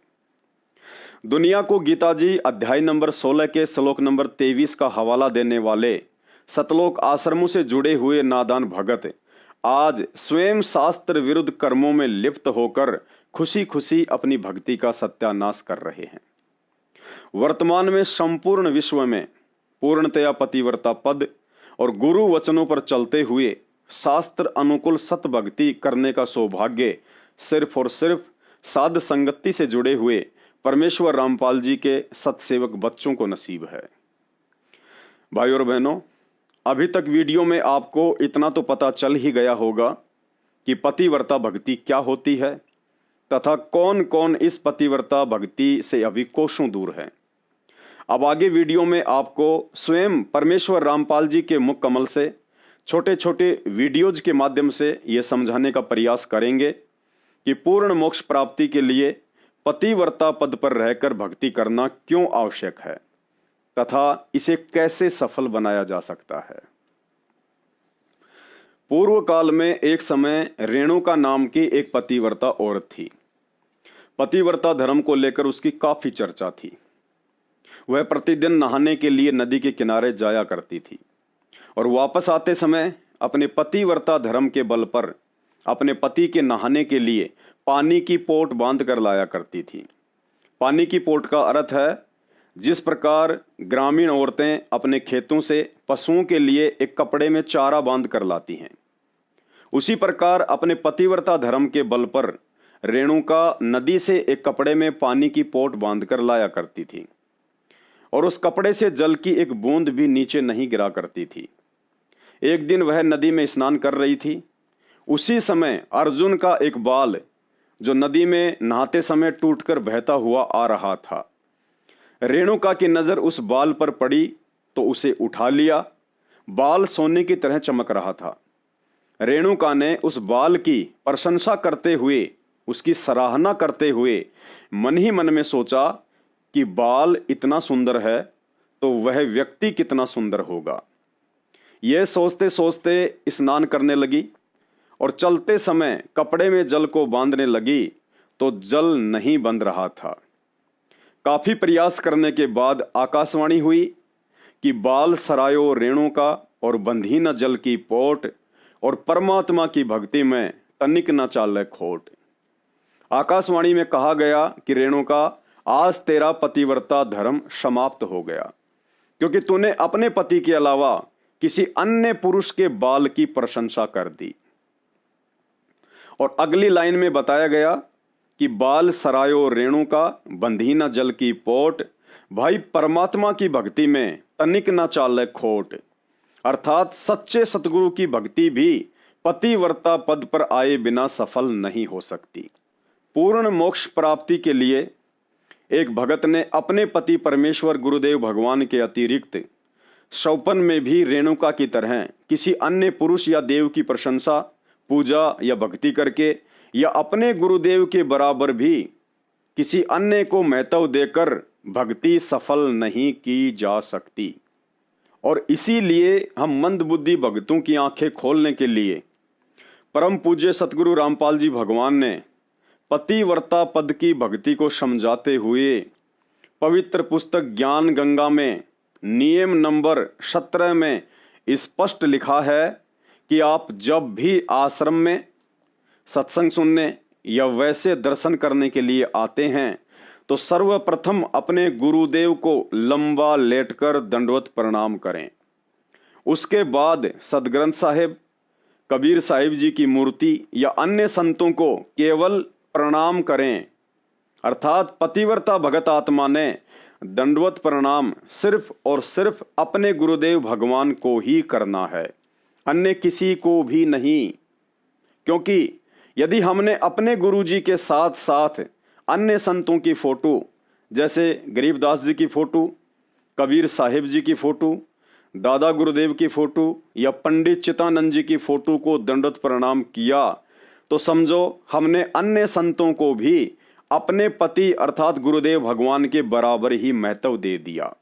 दुनिया को गीता जी अध्याय नंबर 16 के श्लोक नंबर 23 का हवाला देने वाले सतलोक आश्रमों से जुड़े हुए नादान भगत आज स्वयं शास्त्र विरुद्ध कर्मों में लिप्त होकर खुशी खुशी अपनी भक्ति का सत्यानाश कर रहे हैं। वर्तमान में संपूर्ण विश्व में पूर्णतया पतिव्रता पद और गुरु वचनों पर चलते हुए शास्त्र अनुकूल सत भक्ति करने का सौभाग्य सिर्फ और सिर्फ साध संगति से जुड़े हुए परमेश्वर रामपाल जी के सतसेवक बच्चों को नसीब है। भाई और बहनों, अभी तक वीडियो में आपको इतना तो पता चल ही गया होगा कि पतिव्रता भक्ति क्या होती है, तथा कौन कौन इस पतिव्रता भक्ति से अभी कोसों दूर है। अब आगे वीडियो में आपको स्वयं परमेश्वर रामपाल जी के मुख कमल से छोटे छोटे वीडियोज के माध्यम से ये समझाने का प्रयास करेंगे कि पूर्ण मोक्ष प्राप्ति के लिए पतिव्रता पद पर रहकर भक्ति करना क्यों आवश्यक है तथा इसे कैसे सफल बनाया जा सकता है। पूर्व काल में एक समय रेणुका नाम की एक पतिव्रता औरत थी। पतिव्रता धर्म को लेकर उसकी काफी चर्चा थी। वह प्रतिदिन नहाने के लिए नदी के किनारे जाया करती थी और वापस आते समय अपने पतिव्रता धर्म के बल पर अपने पति के नहाने के लिए पानी की पोट बांध कर लाया करती थी। पानी की पोट का अर्थ है जिस प्रकार ग्रामीण औरतें अपने खेतों से पशुओं के लिए एक कपड़े में चारा बांध कर लाती हैं, उसी प्रकार अपने पतिव्रता धर्म के बल पर रेणुका नदी से एक कपड़े में पानी की पोट बांध कर लाया करती थी और उस कपड़े से जल की एक बूंद भी नीचे नहीं गिरा करती थी। एक दिन वह नदी में स्नान कर रही थी। उसी समय अर्जुन का एक बाल जो नदी में नहाते समय टूटकर बहता हुआ आ रहा था। रेणुका की नजर उस बाल पर पड़ी तो उसे उठा लिया। बाल सोने की तरह चमक रहा था। रेणुका ने उस बाल की प्रशंसा करते हुए, उसकी सराहना करते हुए मन ही मन में सोचा कि बाल इतना सुंदर है तो वह व्यक्ति कितना सुंदर होगा। यह सोचते सोचते स्नान करने लगी और चलते समय कपड़े में जल को बांधने लगी तो जल नहीं बंध रहा था। काफी प्रयास करने के बाद आकाशवाणी हुई कि बाल सरायो रेणुका और बंधी न जल की पोट और परमात्मा की भक्ति में तनिक न चाले खोट। आकाशवाणी में कहा गया कि रेणुका, आज तेरा पतिव्रता धर्म समाप्त हो गया क्योंकि तूने अपने पति के अलावा किसी अन्य पुरुष के बाल की प्रशंसा कर दी। और अगली लाइन में बताया गया कि बाल सरायो रेणुका बंधी न जल की पोट, भाई परमात्मा की भक्ति में तनिक न चाले खोट। अर्थात सच्चे सतगुरु की भक्ति भी पतिव्रता पद पर आए बिना सफल नहीं हो सकती। पूर्ण मोक्ष प्राप्ति के लिए एक भगत ने अपने पति परमेश्वर गुरुदेव भगवान के अतिरिक्त शौपन में भी रेणुका की तरह किसी अन्य पुरुष या देव की प्रशंसा, पूजा या भक्ति करके या अपने गुरुदेव के बराबर भी किसी अन्य को महत्व देकर भक्ति सफल नहीं की जा सकती। और इसीलिए हम मंदबुद्धि भक्तों की आंखें खोलने के लिए परम पूज्य सतगुरु रामपाल जी भगवान ने पतिव्रता पद की भक्ति को समझाते हुए पवित्र पुस्तक ज्ञान गंगा में नियम नंबर 17 में स्पष्ट लिखा है कि आप जब भी आश्रम में सत्संग सुनने या वैसे दर्शन करने के लिए आते हैं तो सर्वप्रथम अपने गुरुदेव को लंबा लेटकर दंडवत प्रणाम करें। उसके बाद सदग्रंथ साहिब, कबीर साहिब जी की मूर्ति या अन्य संतों को केवल प्रणाम करें। अर्थात पतिव्रता भगत आत्मा ने दंडवत प्रणाम सिर्फ और सिर्फ अपने गुरुदेव भगवान को ही करना है, अन्य किसी को भी नहीं। क्योंकि यदि हमने अपने गुरुजी के साथ साथ अन्य संतों की फोटो जैसे गरीबदास जी की फोटो, कबीर साहिब जी की फोटो, दादा गुरुदेव की फोटो या पंडित चितानंद जी की फोटो को दंडवत प्रणाम किया तो समझो हमने अन्य संतों को भी अपने पति अर्थात गुरुदेव भगवान के बराबर ही महत्व दे दिया,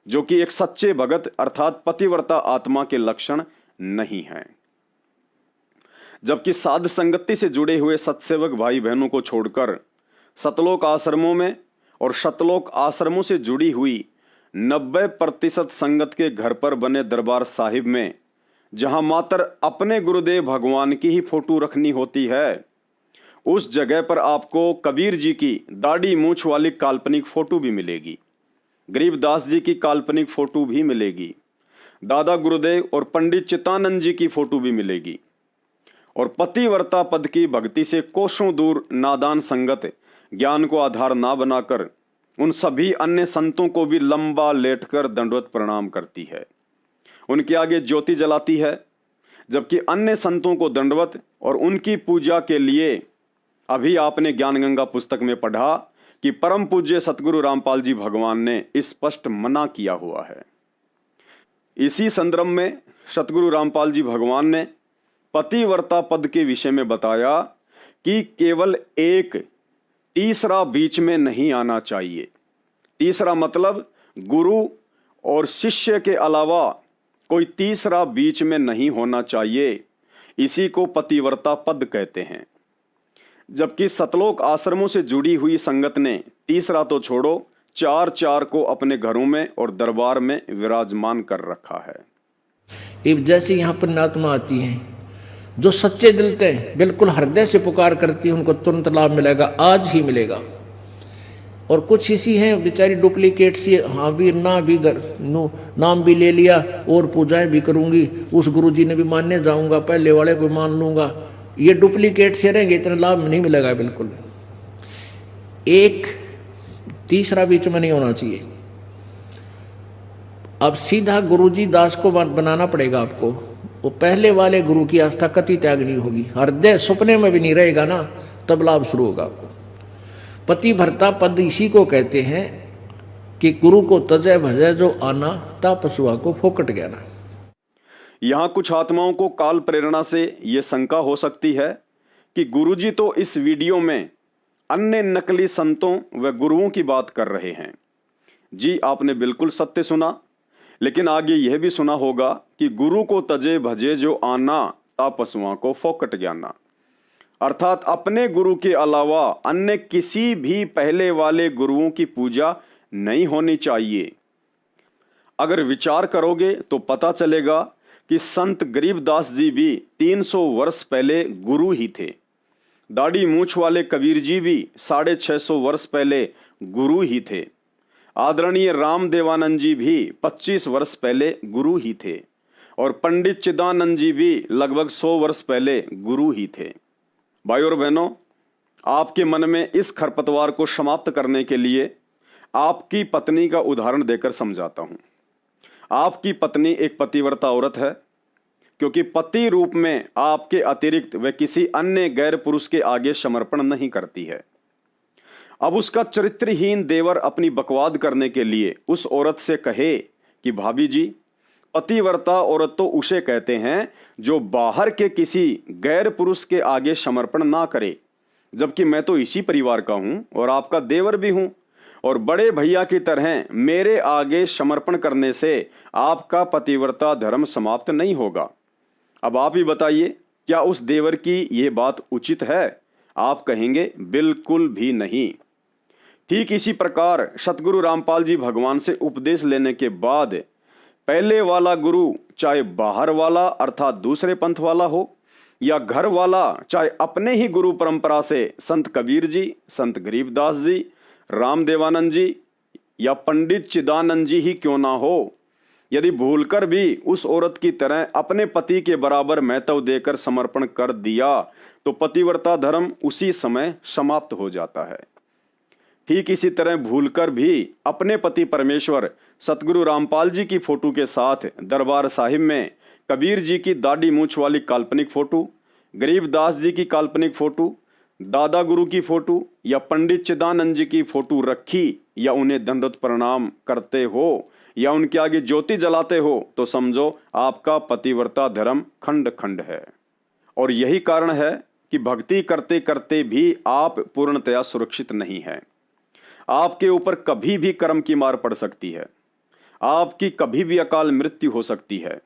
जो कि एक सच्चे भगत अर्थात पतिव्रता आत्मा के लक्षण नहीं है। जबकि साध संगति से जुड़े हुए सत्सेवक भाई बहनों को छोड़कर सतलोक आश्रमों में और शतलोक आश्रमों से जुड़ी हुई 90% संगत के घर पर बने दरबार साहिब में जहां मात्र अपने गुरुदेव भगवान की ही फोटो रखनी होती है, उस जगह पर आपको कबीर जी की दाढ़ी मूंछ वाली काल्पनिक फोटो भी मिलेगी, गरीबदास जी की काल्पनिक फोटो भी मिलेगी, दादा गुरुदेव और पंडित चितानंद जी की फोटो भी मिलेगी। और पतिव्रता पद की भक्ति से कोसों दूर नादान संगत ज्ञान को आधार ना बनाकर उन सभी अन्य संतों को भी लंबा लेटकर दंडवत प्रणाम करती है, उनके आगे ज्योति जलाती है, जबकि अन्य संतों को दंडवत और उनकी पूजा के लिए अभी आपने ज्ञान गंगा पुस्तक में पढ़ा कि परम पूज्य सतगुरु रामपाल जी भगवान ने स्पष्ट मना किया हुआ है। इसी संदर्भ में सतगुरु रामपाल जी भगवान ने पतिव्रता पद के विषय में बताया कि केवल एक तीसरा बीच में नहीं आना चाहिए। तीसरा मतलब गुरु और शिष्य के अलावा कोई तीसरा बीच में नहीं होना चाहिए। इसी को पतिव्रता पद कहते हैं। जबकि सतलोक आश्रमों से जुड़ी हुई संगत ने तीसरा तो छोड़ो, चार चार को अपने घरों में और दरबार में विराजमान कर रखा है। जैसे यहाँ पर नात्मा आती हैं, जो सच्चे दिल से बिल्कुल हृदय से पुकार करती है, उनको तुरंत लाभ मिलेगा, आज ही मिलेगा। और कुछ इसी हैं बेचारी डुप्लीकेट सी, हाँ भी ना भी नाम भी ले लिया और पूजाएं भी करूंगी, उस गुरुजी ने भी मानने जाऊंगा, पहले वाले को मान लूंगा। ये डुप्लीकेट से रहेंगे, इतना लाभ नहीं मिलेगा बिल्कुल। एक तीसरा बीच में नहीं होना चाहिए। अब सीधा गुरुजी दास को बनाना पड़ेगा आपको। वो पहले वाले गुरु की आस्था कति त्याग नहीं होगी, हृदय सपने में भी नहीं रहेगा ना, तब लाभ शुरू होगा आपको। पतिव्रता पद इसी को कहते हैं कि गुरु को तजय भजय जो आना, ता पशुआ को फोकट गया ना। यहाँ कुछ आत्माओं को काल प्रेरणा से ये शंका हो सकती है कि गुरुजी तो इस वीडियो में अन्य नकली संतों व गुरुओं की बात कर रहे हैं। जी, आपने बिल्कुल सत्य सुना, लेकिन आगे यह भी सुना होगा कि गुरु को तजे भजे जो आना, ता पशुओं को फोकट ज्ञाना। अर्थात अपने गुरु के अलावा अन्य किसी भी पहले वाले गुरुओं की पूजा नहीं होनी चाहिए। अगर विचार करोगे तो पता चलेगा कि संत गरीबदास जी भी 300 वर्ष पहले गुरु ही थे। दाढ़ी मूछ वाले कबीर जी भी 650 वर्ष पहले गुरु ही थे। आदरणीय रामदेवानंद जी भी 25 वर्ष पहले गुरु ही थे। और पंडित चिदानंद जी भी लगभग 100 वर्ष पहले गुरु ही थे। भाई और बहनों, आपके मन में इस खरपतवार को समाप्त करने के लिए आपकी पत्नी का उदाहरण देकर समझाता हूं। आपकी पत्नी एक पतिव्रता औरत है, क्योंकि पति रूप में आपके अतिरिक्त वह किसी अन्य गैर पुरुष के आगे समर्पण नहीं करती है। अब उसका चरित्रहीन देवर अपनी बकवाद करने के लिए उस औरत से कहे कि भाभी जी, पतिव्रता औरत तो उसे कहते हैं जो बाहर के किसी गैर पुरुष के आगे समर्पण ना करे, जबकि मैं तो इसी परिवार का हूं और आपका देवर भी हूं, और बड़े भैया की तरह मेरे आगे समर्पण करने से आपका पतिव्रता धर्म समाप्त नहीं होगा। अब आप ही बताइए, क्या उस देवर की यह बात उचित है? आप कहेंगे बिल्कुल भी नहीं। ठीक इसी प्रकार सतगुरु रामपाल जी भगवान से उपदेश लेने के बाद पहले वाला गुरु, चाहे बाहर वाला अर्थात दूसरे पंथ वाला हो, या घर वाला, चाहे अपने ही गुरु परंपरा से संत कबीर जी, संत गरीबदास जी, रामदेवानंद जी या पंडित चिदानंद जी ही क्यों ना हो, यदि भूलकर भी उस औरत की तरह अपने पति के बराबर महत्व देकर समर्पण कर दिया तो पतिव्रता धर्म उसी समय समाप्त हो जाता है। ठीक इसी तरह भूलकर भी अपने पति परमेश्वर सतगुरु रामपाल जी की फोटो के साथ दरबार साहिब में कबीर जी की दाढ़ी मूछ वाली काल्पनिक फोटो, गरीबदास जी की काल्पनिक फोटो, दादा गुरु की फोटो या पंडित चिदानंद जी की फोटो रखी, या उन्हें दंडवत प्रणाम करते हो या उनके आगे ज्योति जलाते हो, तो समझो आपका पतिव्रता धर्म खंड खंड है। और यही कारण है कि भक्ति करते करते भी आप पूर्णतया सुरक्षित नहीं हैं। आपके ऊपर कभी भी कर्म की मार पड़ सकती है, आपकी कभी भी अकाल मृत्यु हो सकती है,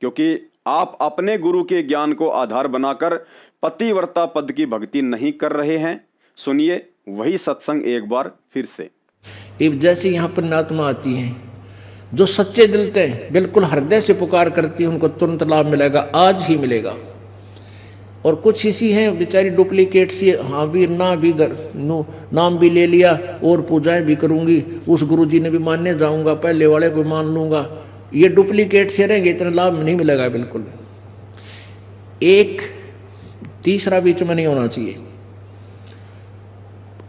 क्योंकि आप अपने गुरु के ज्ञान को आधार बनाकर पतिव्रता पद की भक्ति नहीं कर रहे हैं। सुनिए वही सत्संग एक बार फिर से। जैसे यहाँ पर नात्मा आती हैं, जो सच्चे दिल से बिल्कुल हृदय से पुकार करती है, उनको तुरंत लाभ मिलेगा, आज ही मिलेगा। और कुछ इसी हैं बेचारी डुप्लीकेट सी, हाँ भी ना भी नाम भी ले लिया और पूजाएं भी करूंगी, उस गुरुजी ने भी मानने जाऊंगा, पहले वाले को मान लूंगा। ये डुप्लीकेट से रहेंगे, इतना लाभ नहीं मिलेगा बिल्कुल। एक तीसरा बीच में नहीं होना चाहिए।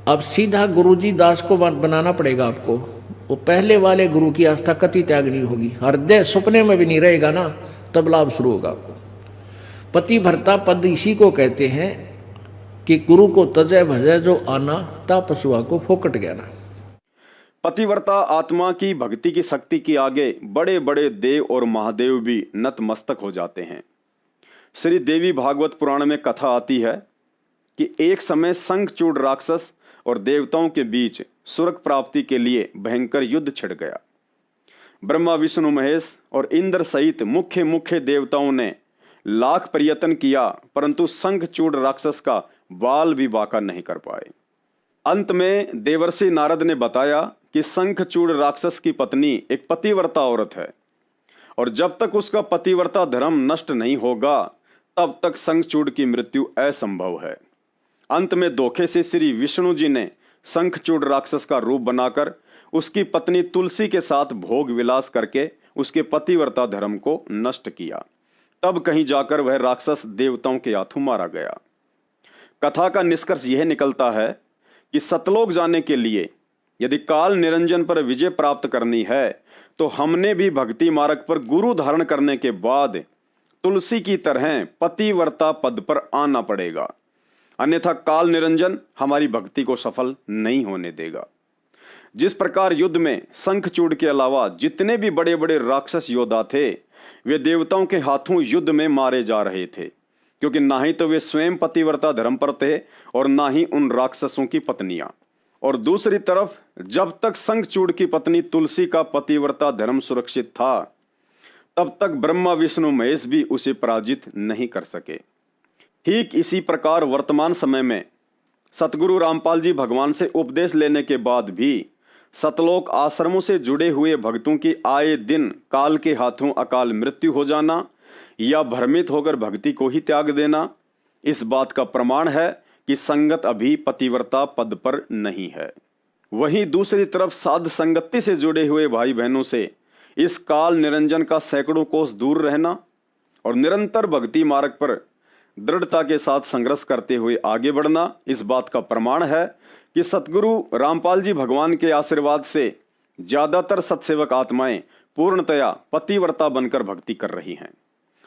अब सीधा गुरुजी दास को बनाना पड़ेगा आपको। वो पहले वाले गुरु की आस्था कति त्याग नहीं होगी, हृदय सपने में भी नहीं रहेगा ना, तब लाभ शुरू होगा आपको। पतिव्रता पद इसी को कहते हैं कि गुरु को तजय भजय जो आना, ता पशुआ को फोकट गया। पतिव्रता आत्मा की भक्ति की शक्ति के आगे बड़े बड़े देव और महादेव भी नतमस्तक हो जाते हैं। श्री देवी भागवत पुराण में कथा आती है कि एक समय शंखचूड़ राक्षस और देवताओं के बीच स्वर्ग प्राप्ति के लिए भयंकर युद्ध छिड़ गया। ब्रह्मा विष्णु महेश और इंद्र सहित मुख्य मुख्य देवताओं ने लाख प्रयत्न किया, परंतु शंखचूड़ राक्षस का बाल भी बांका नहीं कर पाए। अंत में देवर्षि नारद ने बताया कि शंखचूड़ राक्षस की पत्नी एक पतिव्रता औरत है और जब तक उसका पतिव्रता धर्म नष्ट नहीं होगा तब तक शंखचूड़ की मृत्यु असंभव है। अंत में धोखे से श्री विष्णु जी ने शंखचूड़ राक्षस का रूप बनाकर उसकी पत्नी तुलसी के साथ भोग विलास करके उसके पतिव्रता धर्म को नष्ट किया। तब कहीं जाकर वह राक्षस देवताओं के हाथों मारा गया। कथा का निष्कर्ष यह निकलता है कि सतलोक जाने के लिए यदि काल निरंजन पर विजय प्राप्त करनी है तो हमने भी भक्ति मार्ग पर गुरु धारण करने के बाद तुलसी की तरह पतिव्रता पद पर आना पड़ेगा, अन्यथा काल निरंजन हमारी भक्ति को सफल नहीं होने देगा। जिस प्रकार युद्ध में शंखचूड़ के अलावा जितने भी बड़े बड़े राक्षस योद्धा थे वे देवताओं के हाथों युद्ध में मारे जा रहे थे, क्योंकि ना ही तो वे स्वयं पतिव्रता धर्म पर थे और ना ही उन राक्षसों की पत्नियां। और दूसरी तरफ जब तक शंखचूड़ की पत्नी तुलसी का पतिव्रता धर्म सुरक्षित था तब तक ब्रह्मा विष्णु महेश भी उसे पराजित नहीं कर सके। ठीक इसी प्रकार वर्तमान समय में सतगुरु रामपाल जी भगवान से उपदेश लेने के बाद भी सतलोक आश्रमों से जुड़े हुए भक्तों की आए दिन काल के हाथों अकाल मृत्यु हो जाना या भ्रमित होकर भक्ति को ही त्याग देना इस बात का प्रमाण है कि संगत अभी पतिव्रता पद पर नहीं है। वहीं दूसरी तरफ साध संगति से जुड़े हुए भाई बहनों से इस काल निरंजन का सैकड़ों कोस दूर रहना और निरंतर भक्ति मार्ग पर दृढ़ता के साथ संघर्ष करते हुए आगे बढ़ना इस बात का प्रमाण है कि सतगुरु रामपाल जी भगवान के आशीर्वाद से ज्यादातर सत्सेवक आत्माएं पूर्णतया पतिव्रता बनकर भक्ति कर रही हैं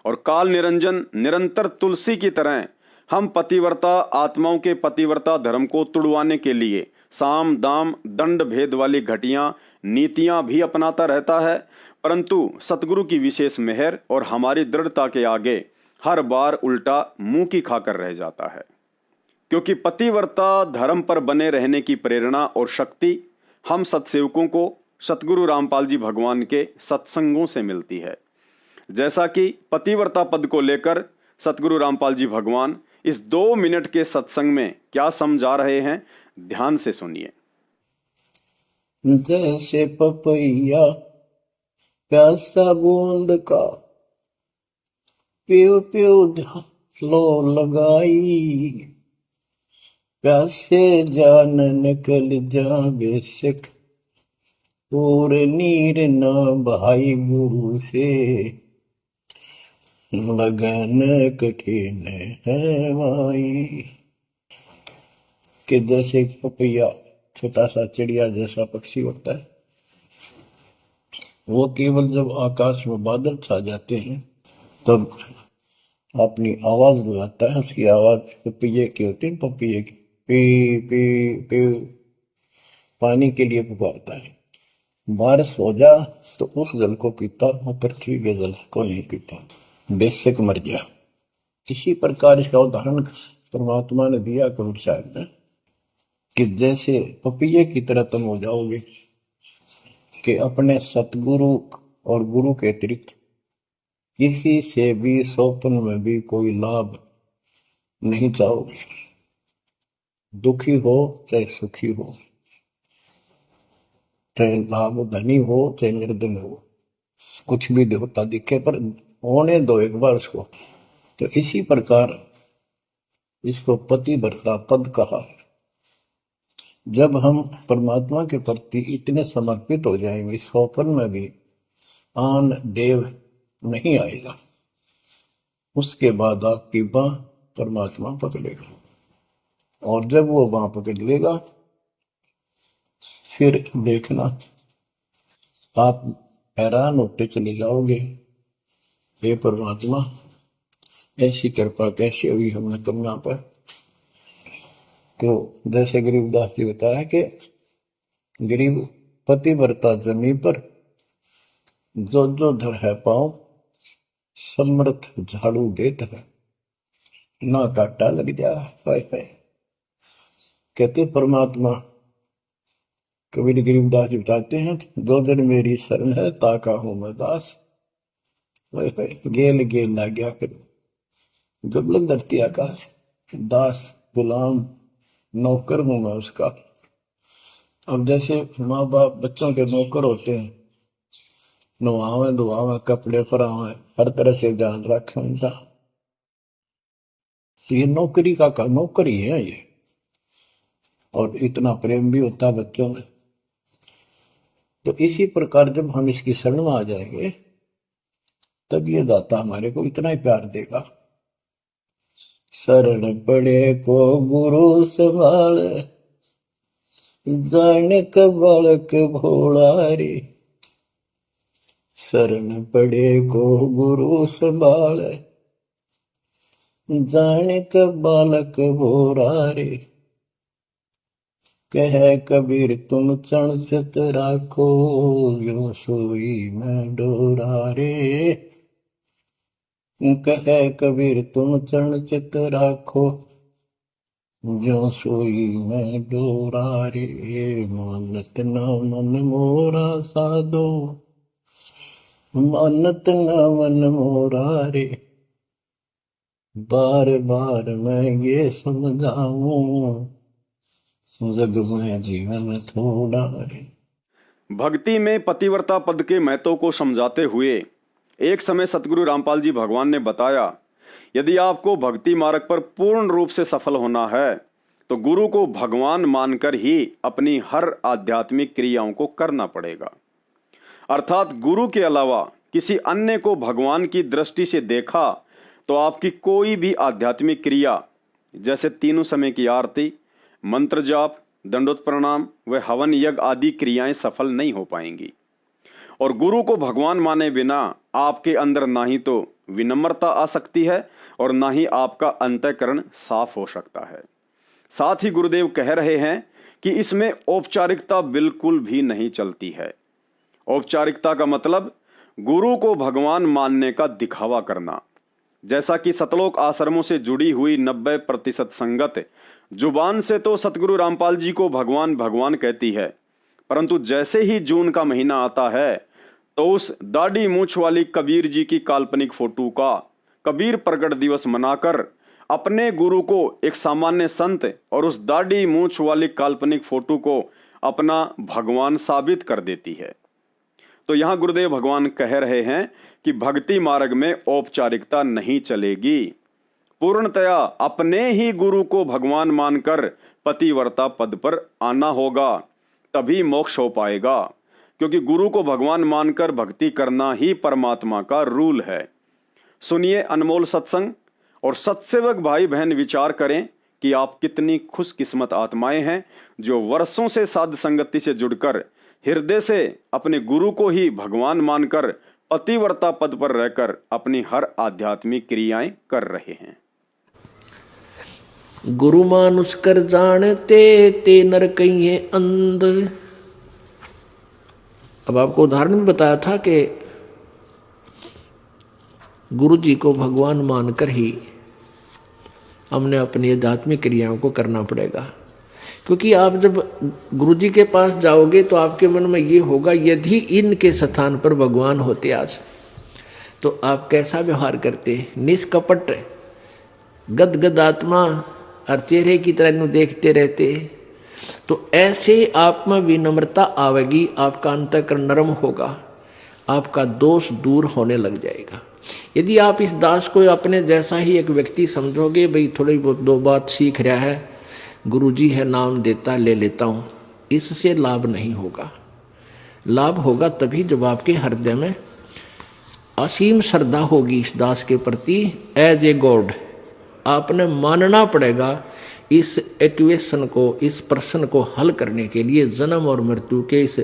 और काल निरंजन निरंतर तुलसी की तरह हम पतिव्रता आत्माओं के पतिव्रता धर्म को तुड़वाने के लिए साम दाम दंड भेद वाली घटियां नीतियां भी अपनाता रहता है, परंतु सतगुरु की विशेष मेहर और हमारी दृढ़ता के आगे हर बार उल्टा मुंह की खाकर रह जाता है। क्योंकि पतिव्रता धर्म पर बने रहने की प्रेरणा और शक्ति हम सत्सेवकों को सतगुरु रामपाल जी भगवान के सत्संगों से मिलती है। जैसा कि पतिव्रता पद को लेकर सतगुरु रामपाल जी भगवान इस 2 मिनट के सत्संग में क्या समझा रहे हैं, ध्यान से सुनिए। जैसे पपैया प्यासा बूंद का प्यू प्यू लो लगाई, प्यासे जान निकल जा बेशक और नीर न बहाई, गुरु से लगन कठिन है भाई। कि जैसे पपैया छोटा सा चिड़िया जैसा पक्षी होता है, वो केवल जब आकाश में बादल छा जाते हैं तब अपनी आवाज लगाता है। उसकी आवाज पपैये की होती है, पपैये की पी पी पी पानी के लिए पुकारता है। बारिश हो जा तो उस जल को पीता, वो पृथ्वी के जल को नहीं पीता, बेशक मर गया। इसी प्रकार इसका उदाहरण परमात्मा ने दिया कबीर साहब ने कि जैसे पपैये की तरह तुम हो जाओगे कि अपने सतगुरु और गुरु के अतिरिक्त किसी से भी स्वप्न में भी कोई लाभ नहीं चाहोगे। दुखी हो चाहे सुखी हो, चाहे लाभ धनी हो चाहे निर्धन हो, कुछ भी होता दिखे पर होने दो एक बार उसको। तो इसी प्रकार इसको पतिव्रता पद कहा। जब हम परमात्मा के प्रति इतने समर्पित हो जाएंगे, स्वप्न में भी आन देव नहीं आएगा, उसके बाद आपकी बाह परमात्मा पकड़ेगा। और जब वो बाह पकड़ लेगा फिर देखना आप हैरान होते चले जाओगे, हे परमात्मा ऐसी कृपा कैसे हुई हमने तुम यहाँ पर तो जैसे गरीबदास जी बताया कि गरीब पतिव्रता जमी पर जो जो धर है पाँव समर्थ झाड़ू देत है ना काटा लग जा। कहते परमात्मा कबीर गरीबदास जी बताते हैं दो दिन मेरी शरण है ताका हूं मैं दास। गेल गेल ला गया फिर जब लग धरती आकाश दास गुलाम नौकर हूं मैं उसका। अब जैसे माँ बाप बच्चों के नौकर होते हैं, नवावे धुआवे कपड़े फरावे हर तरह से ध्यान रखें उनका, तो ये नौकरी का नौकरी है ये। और इतना प्रेम भी होता है बच्चों में। तो इसी प्रकार जब हम इसकी शरण में आ जाएंगे तब ये दाता हमारे को इतना ही प्यार देगा। शरण पड़े को गुरु संभाल जाने का बालक भोला रे। शरण पड़े को गुरु संभाल जाने का बालक भोला रे। कह कबीर तुम चरण चित राखो यो सोई मैं डोरा रे। कह कबीर तुम चरण चित राखो जो सोई मैं डोरा रे। मानत न मन मोरा साधो मानत न मन मोरा रे। बार बार मैं ये समझाऊं जग में जीवन थोड़ा रे। भक्ति में पतिव्रता पद के महत्व को समझाते हुए एक समय सतगुरु रामपाल जी भगवान ने बताया, यदि आपको भक्ति मार्ग पर पूर्ण रूप से सफल होना है तो गुरु को भगवान मानकर ही अपनी हर आध्यात्मिक क्रियाओं को करना पड़ेगा। अर्थात गुरु के अलावा किसी अन्य को भगवान की दृष्टि से देखा तो आपकी कोई भी आध्यात्मिक क्रिया जैसे तीनों समय की आरती, मंत्र जाप, दंडोत प्रणाम व हवन यज्ञ आदि क्रियाएं सफल नहीं हो पाएंगी। और गुरु को भगवान माने बिना आपके अंदर ना ही तो विनम्रता आ सकती है और ना ही आपका अंतःकरण साफ हो सकता है। साथ ही गुरुदेव कह रहे हैं कि इसमें औपचारिकता बिल्कुल भी नहीं चलती है। औपचारिकता का मतलब गुरु को भगवान मानने का दिखावा करना। जैसा कि सतलोक आश्रमों से जुड़ी हुई 90% संगत जुबान से तो सतगुरु रामपाल जी को भगवान भगवान कहती है, परंतु जैसे ही जून का महीना आता है तो उस दाढ़ी मूछ वाली कबीर जी की काल्पनिक फोटो का कबीर प्रकट दिवस मनाकर अपने गुरु को एक सामान्य संत और उस दाढ़ी मूछ वाली काल्पनिक फोटो को अपना भगवान साबित कर देती है। तो यहाँ गुरुदेव भगवान कह रहे हैं कि भक्ति मार्ग में औपचारिकता नहीं चलेगी। पूर्णतया अपने ही गुरु को भगवान मानकर पतिव्रता पद पर आना होगा, तभी मोक्ष हो पाएगा। क्योंकि गुरु को भगवान मानकर भक्ति करना ही परमात्मा का रूल है। सुनिए अनमोल सत्संग और सत्सेवक भाई बहन विचार करें कि आप कितनी खुशकिस्मत आत्माएं हैं जो वर्षों से साध संगति से जुड़कर हृदय से अपने गुरु को ही भगवान मानकर पतिव्रता पद पर रहकर अपनी हर आध्यात्मिक क्रियाएं कर रहे हैं। गुरु मानुष कर जानते ते नर कहिए अंध। अब आपको उदाहरण भी बताया था कि गुरु जी को भगवान मानकर ही हमने अपनी आध्यात्मिक क्रियाओं को करना पड़ेगा। क्योंकि आप जब गुरु जी के पास जाओगे तो आपके मन में ये होगा, यदि इनके स्थान पर भगवान होते आज तो आप कैसा व्यवहार करते। निष्कपट गदगद आत्मा और चेहरे की तरह इन्हें देखते रहते। तो ऐसे आप में विनम्रता आवेगी, आपका अंतःकरण नरम होगा, आपका दोष दूर होने लग जाएगा। यदि आप इस दास को अपने जैसा ही एक व्यक्ति समझोगे, भाई थोड़ी बहुत दो बात सीख रहा है, गुरुजी है नाम देता ले लेता हूँ, इससे लाभ नहीं होगा। लाभ होगा तभी जब आपके हृदय में असीम श्रद्धा होगी इस दास के प्रति। एज ए गॉड आपने मानना पड़ेगा इस इक्वेशन को, इस प्रश्न को हल करने के लिए, जन्म और मृत्यु के इस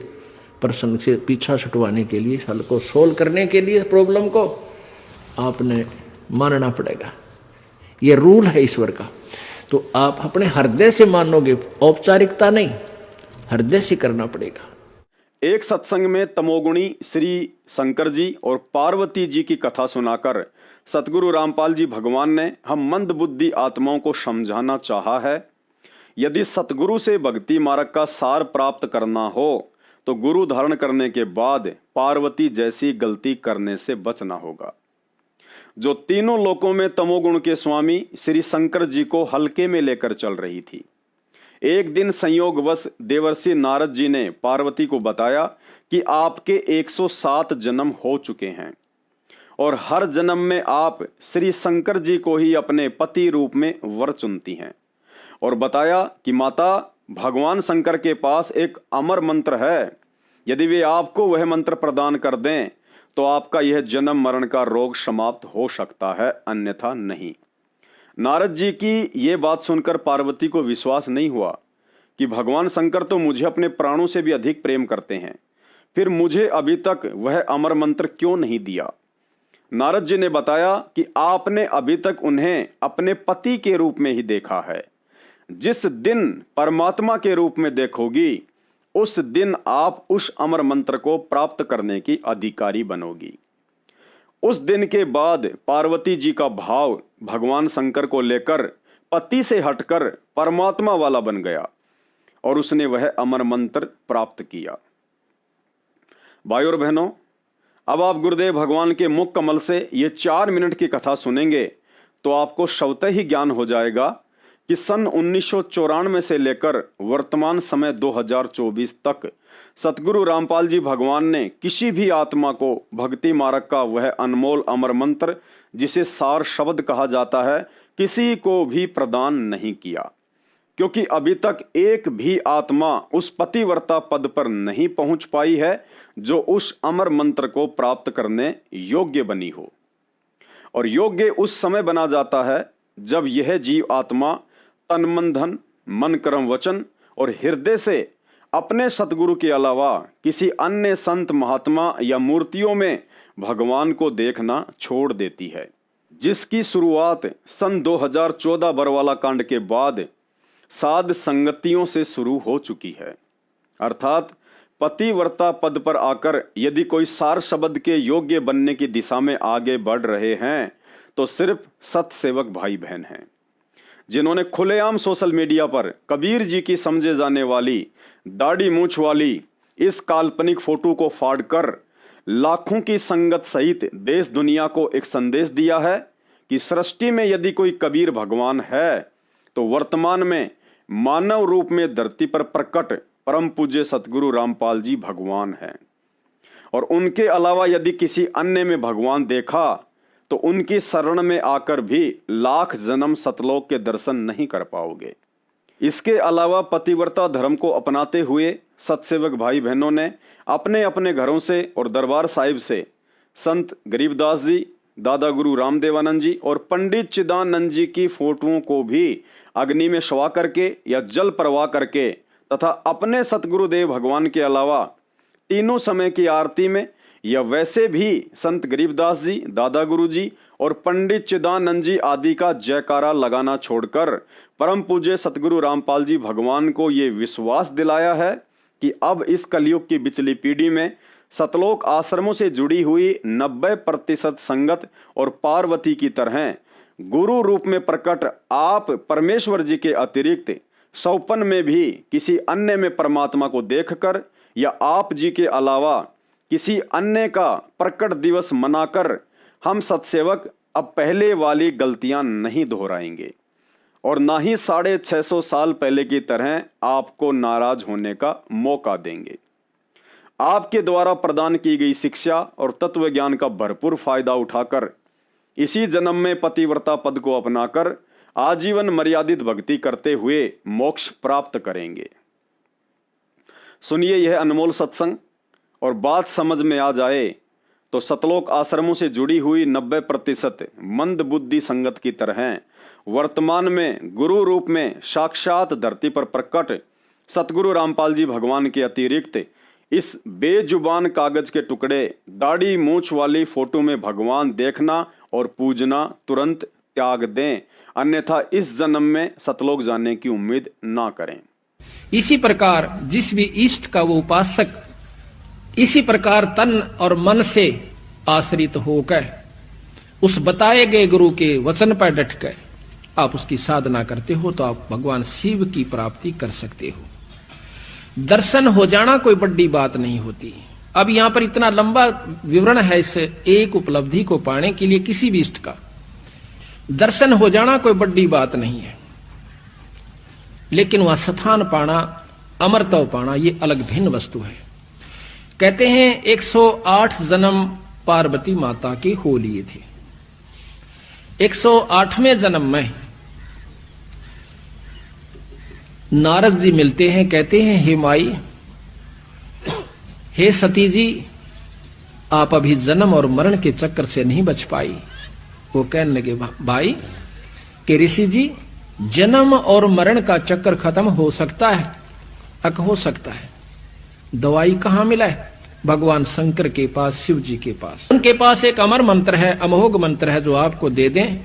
प्रश्न से पीछा छुटवाने के लिए, हल को सोल्व करने के लिए प्रॉब्लम को आपने मानना पड़ेगा। ये रूल है ईश्वर का। तो आप अपने हृदय से मानोगे, औपचारिकता नहीं, हृदय से करना पड़ेगा। एक सत्संग में तमोगुणी श्री शंकर जी और पार्वती जी की कथा सुनाकर सतगुरु रामपाल जी भगवान ने हम मंद बुद्धि आत्माओं को समझाना चाहा है, यदि सतगुरु से भक्ति मार्ग का सार प्राप्त करना हो तो गुरु धारण करने के बाद पार्वती जैसी गलती करने से बचना होगा। जो तीनों लोकों में तमोगुण के स्वामी श्री शंकर जी को हल्के में लेकर चल रही थी। एक दिन संयोगवश देवर्षि नारद जी ने पार्वती को बताया कि आपके 107 जन्म हो चुके हैं और हर जन्म में आप श्री शंकर जी को ही अपने पति रूप में वर चुनती हैं, और बताया कि माता भगवान शंकर के पास एक अमर मंत्र है, यदि वे आपको वह मंत्र प्रदान कर दें तो आपका यह जन्म मरण का रोग समाप्त हो सकता है, अन्यथा नहीं। नारद जी की ये बात सुनकर पार्वती को विश्वास नहीं हुआ कि भगवान शंकर तो मुझे अपने प्राणों से भी अधिक प्रेम करते हैं, फिर मुझे अभी तक वह अमर मंत्र क्यों नहीं दिया। नारद जी ने बताया कि आपने अभी तक उन्हें अपने पति के रूप में ही देखा है, जिस दिन परमात्मा के रूप में देखोगी उस दिन आप उस अमर मंत्र को प्राप्त करने की अधिकारी बनोगी। उस दिन के बाद पार्वती जी का भाव भगवान शंकर को लेकर पति से हटकर परमात्मा वाला बन गया और उसने वह अमर मंत्र प्राप्त किया। भाइयों और बहनों, अब आप गुरुदेव भगवान के मुख कमल से ये 4 मिनट की कथा सुनेंगे तो आपको स्वतः ही ज्ञान हो जाएगा कि सन 1994 से लेकर वर्तमान समय 2024 तक सतगुरु रामपाल जी भगवान ने किसी भी आत्मा को भक्ति मार्ग का वह अनमोल अमर मंत्र, जिसे सार शब्द कहा जाता है, किसी को भी प्रदान नहीं किया, क्योंकि अभी तक एक भी आत्मा उस पतिव्रता पद पर नहीं पहुंच पाई है जो उस अमर मंत्र को प्राप्त करने योग्य बनी हो। और योग्य उस समय बना जाता है जब यह जीव आत्मा तन मन धन, मन कर्म वचन और हृदय से अपने सतगुरु के अलावा किसी अन्य संत महात्मा या मूर्तियों में भगवान को देखना छोड़ देती है, जिसकी शुरुआत सन 2014 बरवाला कांड के बाद साध संगतियों से शुरू हो चुकी है। अर्थात पतिव्रता पद पर आकर यदि कोई सार शब्द के योग्य बनने की दिशा में आगे बढ़ रहे हैं तो सिर्फ सत्सेवक भाई बहन हैं, जिन्होंने खुलेआम सोशल मीडिया पर कबीर जी की समझे जाने वाली दाढ़ी मूंछ वाली इस काल्पनिक फोटो को फाड़कर लाखों की संगत सहित देश दुनिया को एक संदेश दिया है कि सृष्टि में यदि कोई कबीर भगवान है तो वर्तमान में मानव रूप में धरती पर प्रकट परम पूज्य सतगुरु रामपाल जी भगवान हैं। और उनके अलावा यदि किसी अन्य में भगवान देखा तो उनकी शरण में आकर भी लाख जन्म सतलोक के दर्शन नहीं कर पाओगे। इसके अलावा पतिव्रता धर्म को अपनाते हुए सत्सेवक भाई बहनों ने अपने अपने घरों से और दरबार साहिब से संत गरीबदास जी, दादा गुरु रामदेवानंद जी और पंडित चिदानंद जी की फोटोओं को भी अग्नि में शवा करके या जल प्रवाह करके तथा अपने सतगुरुदेव भगवान के अलावा तीनों समय की आरती में या वैसे भी संत गरीबदास जी, दादा गुरु जी और पंडित चिदानंद जी आदि का जयकारा लगाना छोड़कर परम पूज्य सतगुरु रामपाल जी भगवान को ये विश्वास दिलाया है कि अब इस कलयुग की बिचली पीढ़ी में सतलोक आश्रमों से जुड़ी हुई 90% संगत और पार्वती की तरह गुरु रूप में प्रकट आप परमेश्वर जी के अतिरिक्त सौपन में भी किसी अन्य में परमात्मा को देखकर या आप जी के अलावा किसी अन्य का प्रकट दिवस मनाकर हम सत्सेवक अब पहले वाली गलतियां नहीं दोहराएंगे और ना ही 650 साल पहले की तरह आपको नाराज होने का मौका देंगे। आपके द्वारा प्रदान की गई शिक्षा और तत्व ज्ञान का भरपूर फायदा उठाकर इसी जन्म में पतिव्रता पद को अपनाकर आजीवन मर्यादित भक्ति करते हुए मोक्ष प्राप्त करेंगे। सुनिए यह अनमोल सत्संग और बात समझ में आ जाए तो सतलोक आश्रमों से जुड़ी हुई 90% मंद बुद्धि संगत की तरह वर्तमान में गुरु रूप में साक्षात धरती पर प्रकट सतगुरु रामपाल जी भगवान के अतिरिक्त इस बेजुबान कागज के टुकड़े दाढ़ी मूंछ वाली फोटो में भगवान देखना और पूजना तुरंत त्याग दें, अन्यथा इस जन्म में सतलोक जाने की उम्मीद ना करें। इसी प्रकार जिस भी इष्ट का वो उपासक इसी प्रकार तन और मन से आश्रित होकर उस बताए गए गुरु के वचन पर डट कर आप उसकी साधना करते हो तो आप भगवान शिव की प्राप्ति कर सकते हो। दर्शन हो जाना कोई बड़ी बात नहीं होती। अब यहां पर इतना लंबा विवरण है इस एक उपलब्धि को पाने के लिए किसी भी इष्ट का। दर्शन हो जाना कोई बड़ी बात नहीं है, लेकिन वह स्थान पाना, अमरत्व पाना, ये अलग भिन्न वस्तु है। कहते हैं 108 जन्म पार्वती माता के हो लिए थे। 108वें जन्म में नारद जी मिलते हैं, कहते हैं हे माई, हे सती जी, आप अभी जन्म और मरण के चक्कर से नहीं बच पाई। वो कहने लगे भाई कि ऋषि जी, जन्म और मरण का चक्कर खत्म हो सकता है? अक हो सकता है। दवाई कहां मिला है? भगवान शंकर के पास, शिव जी के पास। उनके पास एक अमर मंत्र है, अमोघ मंत्र है, जो आपको दे दें,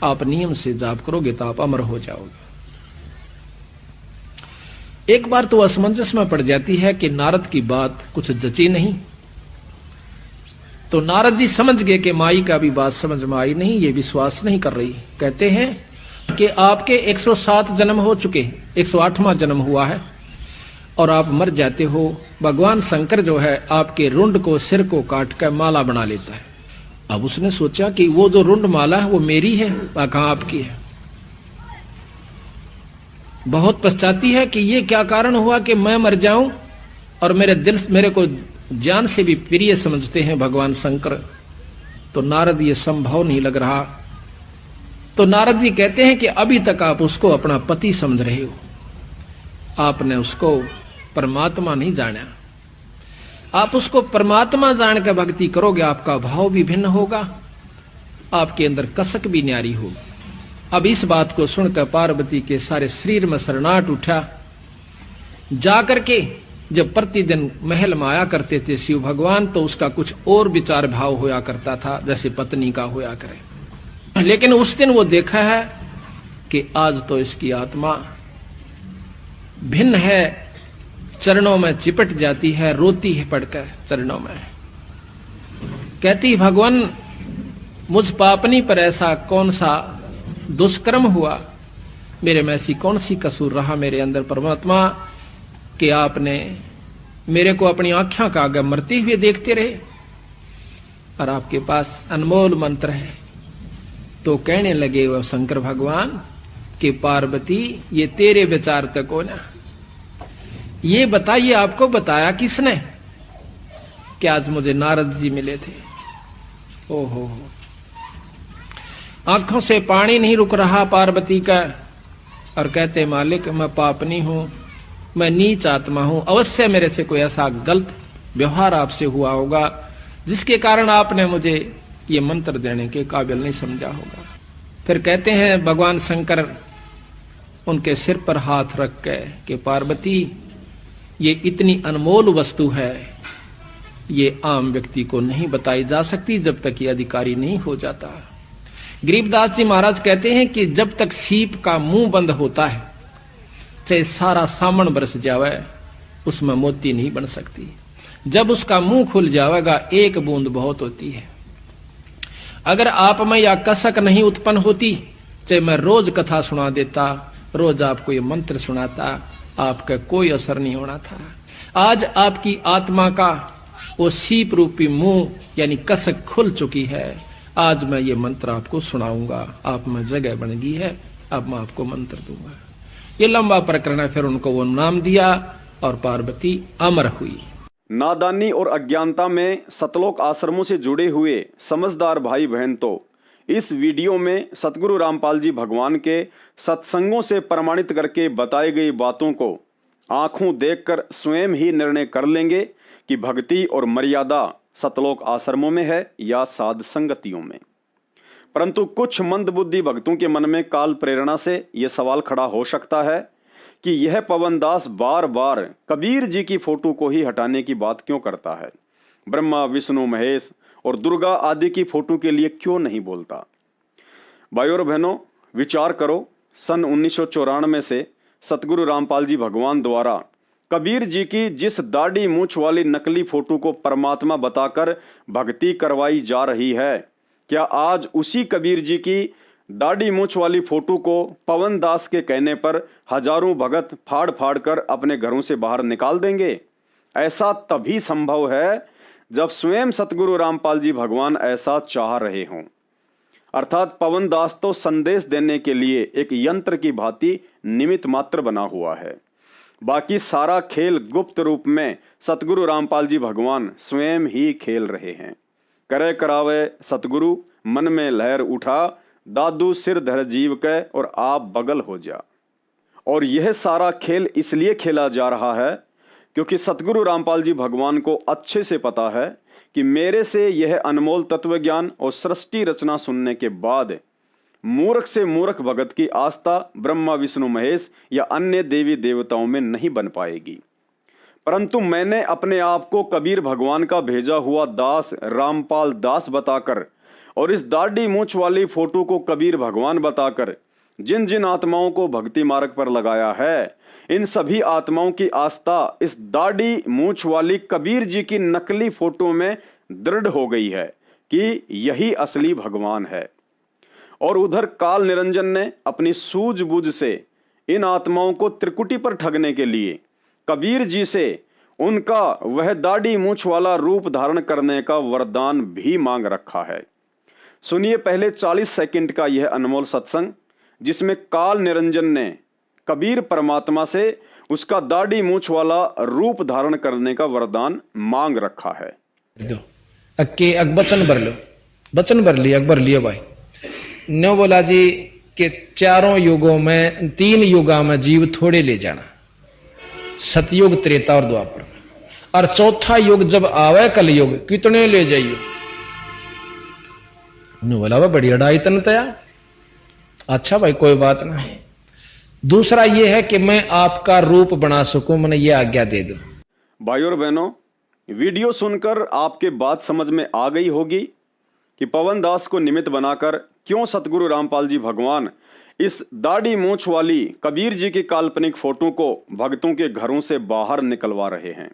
आप नियम से जाप करोगे तो आप अमर हो जाओगे। एक बार तो असमंजस में पड़ जाती है कि नारद की बात कुछ जची नहीं, तो नारद जी समझ गए कि माई का भी बात समझ में आई नहीं, ये विश्वास नहीं कर रही। कहते हैं कि आपके 107 जन्म हो चुके, 108वां जन्म हुआ है और आप मर जाते हो। भगवान शंकर जो है आपके रुंड को, सिर को काट कर माला बना लेता है। अब उसने सोचा कि वो जो रुंड माला है वो मेरी है, कहां आपकी है? बहुत पछताती है कि ये क्या कारण हुआ कि मैं मर जाऊं और मेरे को जान से भी प्रिय समझते हैं भगवान शंकर। तो नारद ये संभव नहीं लग रहा। तो नारद जी कहते हैं कि अभी तक आप उसको अपना पति समझ रहे हो, आपने उसको परमात्मा नहीं जाना। आप उसको परमात्मा जान के भक्ति करोगे, आपका भाव भी भिन्न होगा, आपके अंदर कसक भी न्यारी होगी। अब इस बात को सुनकर पार्वती के सारे शरीर में शरणाहट उठा। जाकर के जब प्रतिदिन महल में आया करते थे शिव भगवान, तो उसका कुछ और विचार भाव होया करता था, जैसे पत्नी का होया करे। लेकिन उस दिन वो देखा है कि आज तो इसकी आत्मा भिन्न है, चरणों में चिपट जाती है, रोती है पड़कर चरणों में, कहती भगवान मुझ पापनी पर ऐसा कौन सा दुष्कर्म हुआ, मेरे में ऐसी कौन सी कसूर रहा मेरे अंदर परमात्मा कि आपने मेरे को अपनी आंखों का आगे मरते हुए देखते रहे और आपके पास अनमोल मंत्र है। तो कहने लगे वह शंकर भगवान कि पार्वती ये तेरे विचार तक हो ना, ये बताइए आपको बताया किसने कि आज मुझे नारद जी मिले थे। ओहो, आंखों से पानी नहीं रुक रहा पार्वती का और कहते मालिक मैं पापनी हूं, मैं नीच आत्मा हूं, अवश्य मेरे से कोई ऐसा गलत व्यवहार आपसे हुआ होगा जिसके कारण आपने मुझे ये मंत्र देने के काबिल नहीं समझा होगा। फिर कहते हैं भगवान शंकर उनके सिर पर हाथ रख के कि पार्वती ये इतनी अनमोल वस्तु है, ये आम व्यक्ति को नहीं बताई जा सकती जब तक ये अधिकारी नहीं हो जाता। गरीबदास जी महाराज कहते हैं कि जब तक सीप का मुंह बंद होता है, चाहे सारा सामन बरस जावे, उसमें मोती नहीं बन सकती। जब उसका मुंह खुल जाएगा एक बूंद बहुत होती है। अगर आप में या कसक नहीं उत्पन्न होती, चाहे मैं रोज कथा सुना देता, रोज आपको ये मंत्र सुनाता, आपका कोई असर नहीं होना था। आज आपकी आत्मा का वो सीप रूपी मुंह यानी कसक खुल चुकी है। आज मैं ये मंत्र आपको सुनाऊंगा, आप में जगह बन गई है, अब मैं आपको मंत्र दूंगा। ये लंबा प्रकरण है। फिर उनको वो नाम दिया और पार्वती अमर हुई। नादानी और अज्ञानता में सतलोक आश्रमों से जुड़े हुए समझदार भाई बहन तो इस वीडियो में सतगुरु रामपाल जी भगवान के सत्संगों से प्रमाणित करके बताई गई बातों को आंखों देखकर स्वयं ही निर्णय कर लेंगे कि भक्ति और मर्यादा सतलोक आश्रमों में है या साध संगतियों में। परंतु कुछ मंदबुद्धि भक्तों के मन में काल प्रेरणा से यह सवाल खड़ा हो सकता है कि यह पवनदास बार बार कबीर जी की फोटो को ही हटाने की बात क्यों करता है, ब्रह्मा विष्णु महेश और दुर्गा आदि की फोटो के लिए क्यों नहीं बोलता। भाइयों और बहनों, विचार करो, सन 1994 से सतगुरु रामपाल जी भगवान द्वारा कबीर जी की जिस दाढ़ी मूंछ वाली नकली फोटो को परमात्मा बताकर भक्ति करवाई जा रही है, क्या आज उसी कबीर जी की दाढ़ी मूंछ वाली फोटो को पवन दास के कहने पर हजारों भगत फाड़ फाड़ कर अपने घरों से बाहर निकाल देंगे? ऐसा तभी संभव है जब स्वयं सतगुरु रामपाल जी भगवान ऐसा चाह रहे हों। अर्थात पवन दास तो संदेश देने के लिए एक यंत्र की भांति निमित्त मात्र बना हुआ है, बाकी सारा खेल गुप्त रूप में सतगुरु रामपाल जी भगवान स्वयं ही खेल रहे हैं। करे करावे सतगुरु, मन में लहर उठा, दादू सिर धर जीव के और आप बगल हो जा। और यह सारा खेल इसलिए खेला जा रहा है क्योंकि सतगुरु रामपाल जी भगवान को अच्छे से पता है कि मेरे से यह अनमोल तत्व ज्ञान और सृष्टि रचना सुनने के बाद मूर्ख से मूर्ख भगत की आस्था ब्रह्मा विष्णु महेश या अन्य देवी देवताओं में नहीं बन पाएगी। परंतु मैंने अपने आप को कबीर भगवान का भेजा हुआ दास रामपाल दास बताकर और इस दाढ़ी मूंछ वाली फोटो को कबीर भगवान बताकर जिन जिन आत्माओं को भक्ति मार्ग पर लगाया है, इन सभी आत्माओं की आस्था इस दाढ़ी मूंछ वाली कबीर जी की नकली फोटो में दृढ़ हो गई है कि यही असली भगवान है। और उधर काल निरंजन ने अपनी सूझबूझ से इन आत्माओं को त्रिकुटी पर ठगने के लिए कबीर जी से उनका वह दाढ़ी मूंछ वाला रूप धारण करने का वरदान भी मांग रखा है। सुनिए पहले 40 सेकंड का यह अनमोल सत्संग, जिसमें काल निरंजन ने कबीर परमात्मा से उसका दाढ़ी मूंछ वाला रूप धारण करने का वरदान मांग रखा है। वचन भर लो, वचन भर लिया, अकबर लियो भाई। न्यो बोला जी कि चारों युगों में 3 युगा में जीव थोड़े ले जाना, सतयुग त्रेता और द्वापर, और चौथा युग जब आवे कलयुग कितने ले जाइयो। न्यो बोला वह बड़ी अड़ाई तन तया। अच्छा भाई कोई बात नहीं। दूसरा यह है कि मैं आपका रूप बना सकूं, मैंने ये आज्ञा दे दो। भाइयों और बहनों, वीडियो सुनकर आपके बात समझ में आ गई होगी कि पवन दास को निमित्त बनाकर क्यों सतगुरु रामपाल जी भगवान इस दाढ़ी मूंछ वाली कबीर जी की काल्पनिक फोटो को भक्तों के घरों से बाहर निकलवा रहे हैं।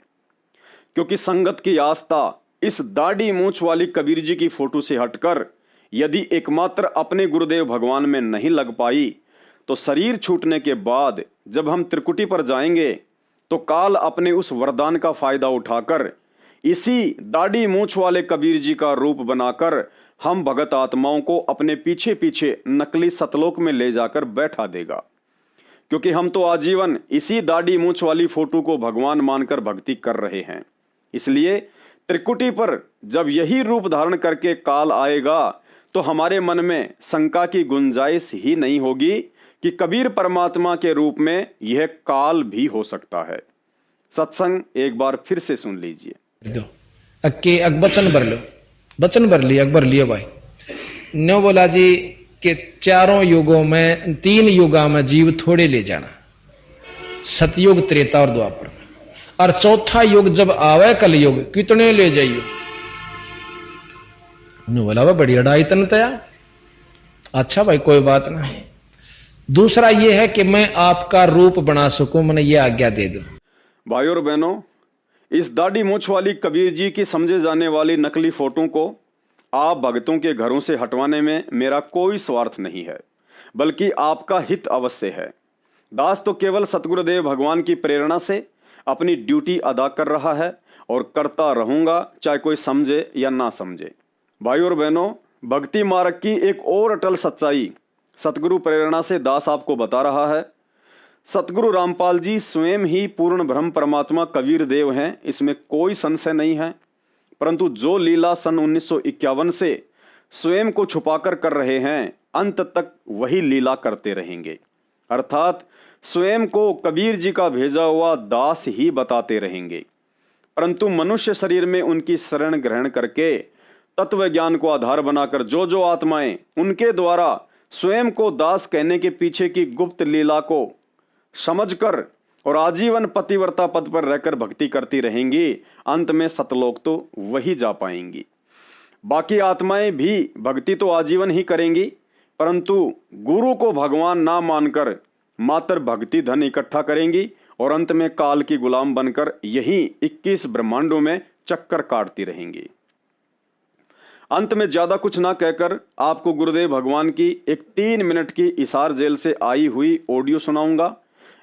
क्योंकि संगत की आस्था इस दाढ़ी मूंछ वाली कबीर जी की फोटो से हटकर यदि एकमात्र अपने गुरुदेव भगवान में नहीं लग पाई, तो शरीर छूटने के बाद जब हम त्रिकुटी पर जाएंगे तो काल अपने उस वरदान का फायदा उठाकर इसी दाढ़ी मूंछ वाले कबीर जी का रूप बनाकर हम भगत आत्माओं को अपने पीछे पीछे नकली सतलोक में ले जाकर बैठा देगा। क्योंकि हम तो आजीवन इसी दाढ़ी मूंछ वाली फोटो को भगवान मानकर भक्ति कर रहे हैं। इसलिए त्रिकुटी पर जब यही रूप धारण करके काल आएगा तो हमारे मन में शंका की गुंजाइश ही नहीं होगी कि कबीर परमात्मा के रूप में यह काल भी हो सकता है। सत्संग एक बार फिर से सुन लीजिए। वचन भर लो, वचन भर लिया, अकबर लियो भाई। न्यो बोला जी कि चारों युगों में 3 युगा में जीव थोड़े ले जाना, सतयुग त्रेता और द्वापर, और चौथा युग जब आवे कलयुग कितने ले जाइयो। न्यो बोला वह बड़ी अड़ाई तन तया। अच्छा भाई कोई बात नहीं। दूसरा यह है कि मैं आपका रूप बना सकूं, मैंने ये आज्ञा दे दो। भाइयों और बहनों, इस दाढ़ी मूंछ वाली कबीर जी की समझे जाने वाली नकली फोटो को आप भक्तों के घरों से हटवाने में मेरा कोई स्वार्थ नहीं है, बल्कि आपका हित अवश्य है। दास तो केवल सतगुरुदेव भगवान की प्रेरणा से अपनी ड्यूटी अदा कर रहा है और करता रहूंगा, चाहे कोई समझे या ना समझे। भाइयों और बहनों, भक्ति मार्ग की एक और अटल सच्चाई सतगुरु प्रेरणा से दास आपको बता रहा है। सतगुरु रामपाल जी स्वयं ही पूर्ण ब्रह्म परमात्मा कबीर देव हैं, इसमें कोई संशय नहीं है। परंतु जो लीला सन 1951 से स्वयं को छुपाकर कर रहे हैं, अंत तक वही लीला करते रहेंगे। अर्थात स्वयं को कबीर जी का भेजा हुआ दास ही बताते रहेंगे। परंतु मनुष्य शरीर में उनकी शरण ग्रहण करके तत्व ज्ञान को आधार बनाकर जो जो आत्माएं उनके द्वारा स्वयं को दास कहने के पीछे की गुप्त लीला को समझकर और आजीवन पतिव्रता पद पर रहकर भक्ति करती रहेंगी, अंत में सतलोक तो वही जा पाएंगी। बाकी आत्माएं भी भक्ति तो आजीवन ही करेंगी, परंतु गुरु को भगवान ना मानकर मात्र भक्ति धन इकट्ठा करेंगी और अंत में काल की गुलाम बनकर यहीं 21 ब्रह्मांडों में चक्कर काटती रहेंगी। अंत में ज्यादा कुछ ना कहकर आपको गुरुदेव भगवान की एक 3 मिनट की इसार जेल से आई हुई ऑडियो सुनाऊंगा।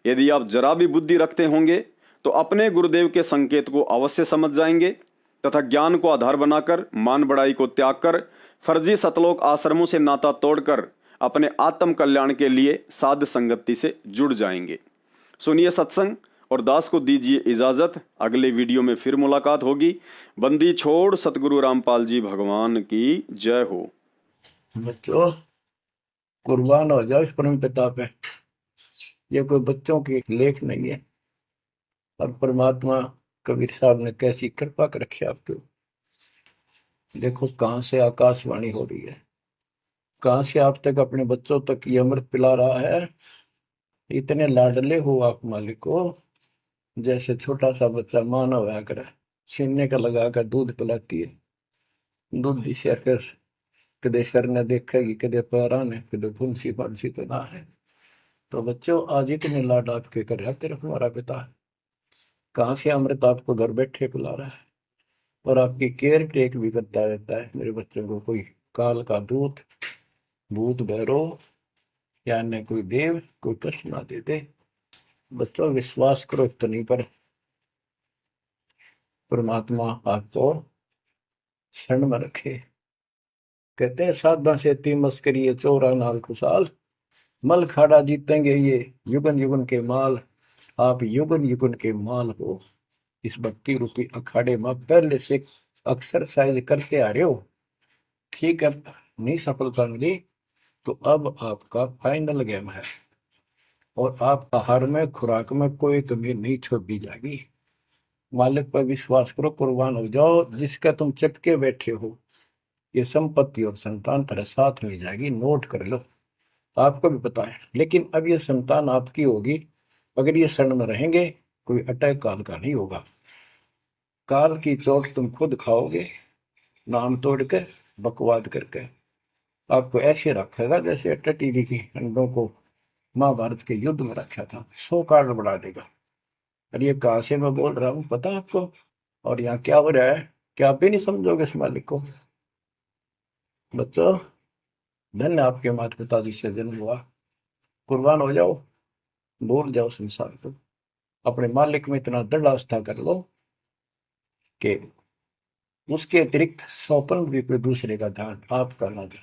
यदि आप जरा भी बुद्धि रखते होंगे तो अपने गुरुदेव के संकेत को अवश्य समझ जाएंगे तथा ज्ञान को आधार बनाकर मान बढ़ाई को त्याग कर फर्जी सतलोक आश्रमों से नाता तोड़कर अपने आत्म कल्याण के लिए साध संगति से जुड़ जाएंगे। सुनिए सत्संग और दास को दीजिए इजाजत। अगले वीडियो में फिर मुलाकात होगी। बंदी छोड़ सतगुरु रामपाल जी भगवान की जय हो। बच्चों कुर्बान हो जाओ इस परम पिता पे। ये कोई बच्चों की लेख नहीं है। और परमात्मा कबीर साहब ने कैसी कृपा कर रखी आपके। देखो कहां से आकाशवाणी हो रही है, कहां से आप तक अपने बच्चों तक ये अमृत पिला रहा है। इतने लाडले हो आप मालिक को, जैसे छोटा सा बच्चा मानव होया करे, छीनने का लगा कर दूध पिलाती है। दूध दी से फिर कदे सर ने देखेगी, कदे पैरा ने, कदे फुंसी फांसी तो ना है। तो बच्चों आज इतने लाड आपके कर रहा तेरा हमारा पिता। कहां से अमृत आपको घर बैठे पिला रहा है और आपकी केयर टेक भी करता रहता है। मेरे बच्चों को कोई काल का दूत, भूत भैरव या अन्य कोई देव कोई कष्ट ना दे दे। बच्चों विश्वास करो इतनी पर परमात्मा आपको शरण में रखे। कहते हैं साधा से ती मस्करी चोरा नाल खुशाल, मल खाड़ा जीतेंगे ये युगन युगन के माल। आप युगन युगन के माल हो। इस भक्ति रूपी अखाड़े में पहले से एक्सरसाइज करते आ रहे हो, ठीक है। नहीं सफलता मिली तो अब आपका फाइनल गेम है और आप आहार में खुराक में कोई कमी नहीं छोड़ी जाएगी। मालिक पर विश्वास करो, कुर्बान हो जाओ। जिसका तुम चिपके बैठे हो ये संपत्ति और संतान तेरे साथ मिल जाएगी। नोट कर लो, आपको भी पता है। लेकिन अब ये संतान आपकी होगी अगर ये शरण में रहेंगे। कोई अटैक काल का नहीं होगा। काल की चोट तुम खुद खाओगे, नाम तोड़ के बकवाद करके। आपको ऐसे रखेगा जैसे टीवी की अंडों को महाभारत के युद्ध में रखा था। 100 कार्ड बढ़ा देगा। और ये कहां से मैं बोल रहा हूं पता है आपको? और यहाँ क्या हो रहा है क्या आप भी नहीं समझोगे इस मालिक को? बच्चों धन्य आपके माता पिता जी से जन्म हुआ। कुर्बान हो जाओ, भूल जाओ संसार को। अपने मालिक में इतना दृढ़ आस्था कर लो कि उसके अतिरिक्त सौपन भी कोई दूसरे का ध्यान आपका ना दे,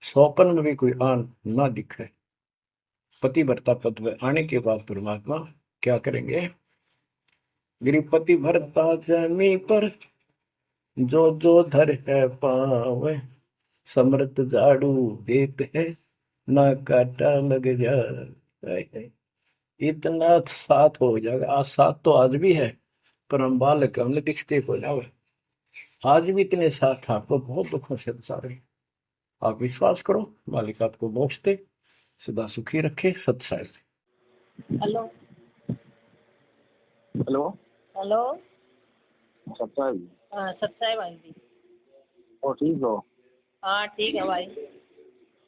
सौपन में भी कोई आन ना दिखे। पतिव्रता पद में आने के बाद परमात्मा क्या करेंगे? गिरिपति भरता जमी पर जो जो धर है पावे, समृत झाड़ू देते हैं ना काटा लग जाए। इतना साथ हो जाएगा। आज साथ तो आज भी है पर हम बालक हमने दिखते को जावे। आज भी इतने साथ आपको बहुत दुखों से सारे। आप विश्वास करो, मालिक आपको मोक्ष दे, सदा सुखी रखे। सत्साई। Hello hello hello. सत्साई। हाँ सत्साई भाई जी। और ठीक हो? हाँ ठीक है भाई।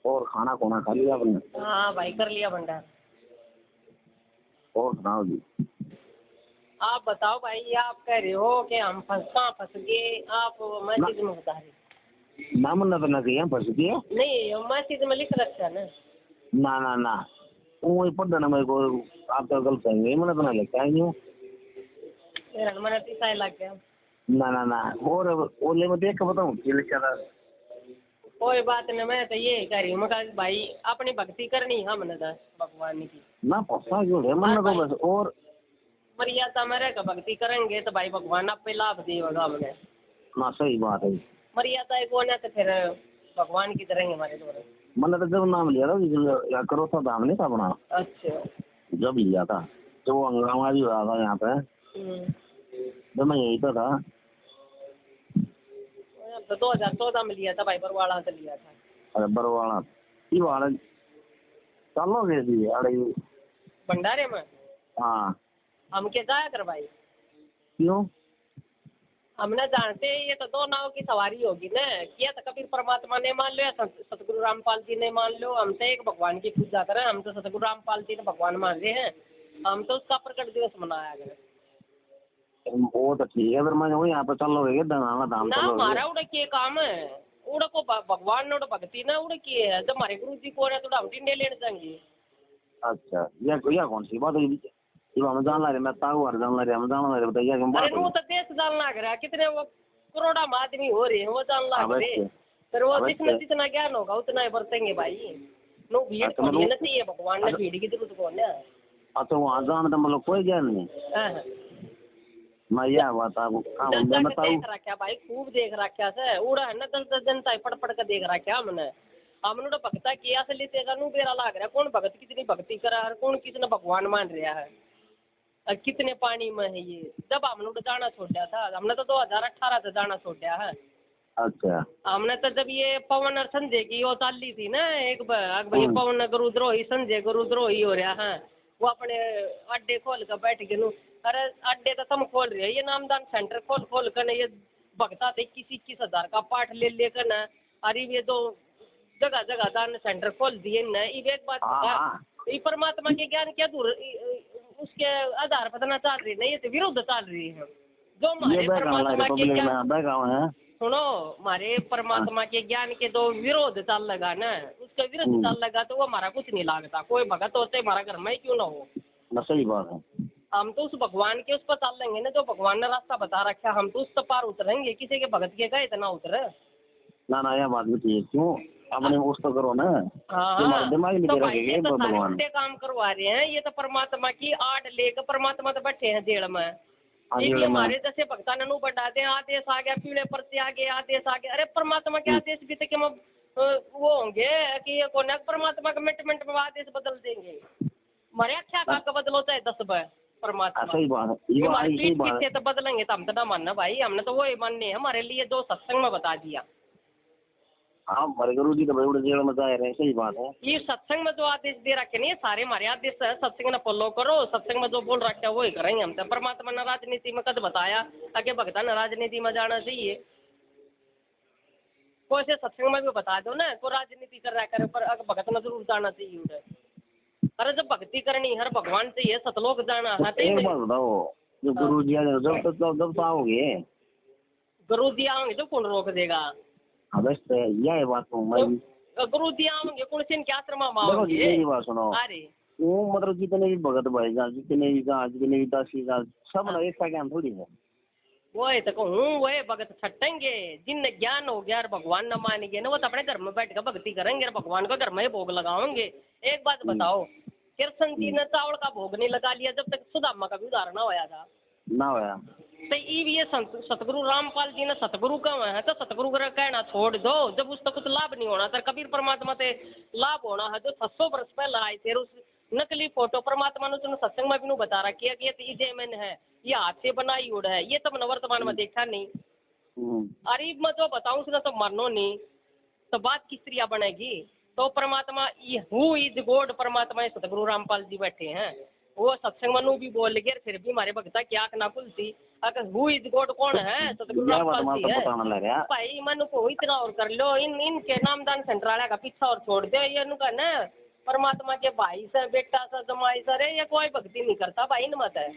और खाना खोना खा लिया आपने? हाँ भाई कर लिया भंडार। और सुनाओ जी। आप बताओ भाई, आप कह रहे हो कि हम फंस गए, आप मैसेज में बता रहे। नाम न तो ना कहिए फंस गए। नहीं मैसेज में लिख रखा है ना। ना ना वो पढ़ ना मेरे को। आप तो गलत कहेंगे, मैंने तो ना लिखा है यूं। मैंने तीसरा लग गया। ना और ओले में देख के बताऊं ये लिखा था। कोई बात नहीं, मैं तो ये कह रही हूँ भाई अपनी भक्ति करनी हमने भगवान की ना फंसा क्यों है मन को बस। और मर्यादा में रहकर भक्ति करेंगे तो भाई भगवान आप पे लाभ देगा हमने। ना सही बात है। मर्यादा कौन है तो फिर भगवान की तरह हमारे द्वारा। मैंने तो जब नाम लिया था करो था दाम नहीं था अपना। अच्छा जब लिया था तो वो हंगामा भी हुआ था यहाँ पे। जब मैं यही तो था तो 2014 में लिया था भाई, बरवाड़ा से लिया था। अरे बरवाड़ा ये वाला चलो गए थी अरे भंडारे में। हाँ हम क्या जाया कर भाई? क्यों? हमने जानते ये तो दो नाव की सवारी होगी ना। किया तो कबीर परमात्मा ने मान लो या सतगुरु रामपाल जी ने मान लो। हम तो एक भगवान की पूजा करें, हम तो सतगुरु रामपाल जी ने भगवान मान रहे हैं, हम तो उसका प्रकट दिवस मनाया करें। वो तो ठीक है, फिर मैं यहाँ पे चल लोगे दाना धाम ना हमारा उड़ा के काम है, उड़ा को भगवान ने उड़ा भक्ति ना उड़ा किए है। जब हमारे गुरु जी को है तो हम टिंडे लेने जाएंगे। अच्छा या कौन सी बात है? हम जान ला रहे, मैं ताऊ जान ला रहे, हम जान ला रहे, बताइए क्या बात है? वो तो देश जान लग रहा है, कितने वो करोड़ा आदमी हो रहे हैं वो जान लग रहे। फिर वो जितना ज्ञान होगा उतना ही बरतेंगे भाई। नो भीड़ तो लेना चाहिए, भगवान ने भीड़ की जरूरत कौन है? अच्छा वहाँ जान तो मतलब कोई ज्ञान नहीं। मैं यह बात आपको देख रखा भाई, खूब देख रखा से उड़ा है ना 10-10 जनता पढ़ पढ़ कर देख रखा हमने तो भक्ता किया से लेते बेरा लाग रहा है। कौन भगत कितनी भक्ति करा है, कौन कितना भगवान मान रहा है, कितने पानी में है ये। जब हमने तो जाना छोड़ा था, हमने तो 2018 से जाना छोड़ा है। अच्छा हमने तो जब ये पवन और संजय की वो चाली थी ना एक भाई, पवन गुरुद्रोही संजय गुरुद्रोही हो रहा है, वो अपने अड्डे खोल कर बैठ गए। अरे अड्डे तो तुम खोल रहे हो, ये नामदान सेंटर खोल कर ये भगता थे 21,000 का पाठ ले लेकर ना। अरे ये तो जगह जगह दान सेंटर खोल दिए न। एक बात ये परमात्मा के ज्ञान क्या दूर उसके आधार पर ना चल रही नहीं, ये तो विरुद्ध चल रही है। जो हमारे परमात्मा के ज्ञान सुनो, हमारे परमात्मा के ज्ञान के तो विरोध चल लगा ना, उसके विरुद्ध चल लगा तो वो हमारा कुछ नहीं लागता। कोई भगत होते हमारा घर में क्यों ना हो। सही बात है, हम तो उस भगवान के उस पर चल लेंगे ना, जो भगवान ने रास्ता बता रखा, हम तो उस पर पार उतरेंगे। किसी के भगत के का इतना उतरे ना यह बात भी ठीक। क्यों अपने उस तो करो ना। हाँ दिमाग नहीं तो भाई ये तो सारे काम करवा रहे हैं। ये तो परमात्मा की आड़ लेकर परमात्मा तो बैठे हैं जेल में। एक हमारे जैसे भक्ता ननु बढ़ा दे, आदेश आ गया, पीले परचे आ गए, आदेश आ गया। अरे परमात्मा के आदेश भी तो वो होंगे कि ये कौन है परमात्मा का मिनट में आदेश बदल देंगे। हमारे अच्छा का बदलो चाहे 10 बार परमात्मा। सही बात है, हमारे पीठ पीछे तो बदलेंगे तो हम तो ना मानना भाई। हमने तो वही मानने हमारे लिए जो सत्संग में बता दिया। हाँ हमारे गुरु जी तो बड़े जेल में जा रहे हैं। सही बात है, ये सत्संग में जो आदेश दे रखे नहीं सारे हमारे आदेश है। सत्संग ने फॉलो करो, सत्संग में जो बोल रखा है वही करेंगे हम तो। परमात्मा ने राजनीति में कद बताया आगे भगता ने राजनीति में जाना चाहिए। कोई से सत्संग में भी बता दो ना, को राजनीति कर रहा करे पर भगत ने जरूर जाना चाहिए उधर। अरे जब भक्ति करनी हर भगवान चाहिए, सतलोक जाना है। एक बात बताओ, जो गुरु जी जब आओगे, गुरु जी आओगे तो कौन रोक देगा? बस यह बात गुरु जी आओगे कौन से इनके आश्रम में आओगे? बात सुनो, अरे वो मतलब जितने भी भगत भाई जितने भी दासी सब एक सा ज्ञान थोड़ी है। वो तो कहूँ वो भगत छटेंगे जिन ज्ञान हो गया और भगवान न मानेंगे ना, वो तो अपने घर में बैठ कर भक्ति करेंगे और भगवान को घर में ही भोग लगाओगे। एक बात बताओ, कृष्ण जी ने चावल का भोग नहीं लगा लिया जब तक सुदामा का भी उदाहरण ना होया था ना होया। तो ये सतगुरु रामपाल जी ने सतगुरु का है तो सतगुरु का कहना छोड़ दो। जब उसका कुछ लाभ नहीं होना तो कबीर परमात्मा से लाभ होना है। जो 600 वर्ष पहले आए थे उस नकली फोटो परमात्मा ने सत्संग में भी बता रखी है कि ये तो ईजेमन है, ये हाथ से बनाई उड़ है, ये तो मैंने वर्तमान में देखा नहीं। अरे मैं जो बताऊं उसने तो मरनो नहीं, तो बात किस तरह बनेगी? तो परमात्मा हु इज गॉड परमात्मा सतगुरु रामपाल जी बैठे हैं। वो सत्संग मनु भी बोल गए फिर भी हमारे भक्ता की आंख ना खुलती। अगर हु इज गॉड कौन है? सतगुरु रामपाल जी है भाई। मनु को इतना और कर लो, इनके नामदान सेंट्राला का पीछा और छोड़ दो। ये उनका ना परमात्मा के भाई से बेटा से जमाई से रे ये कोई भक्ति नहीं करता भाई न मत है।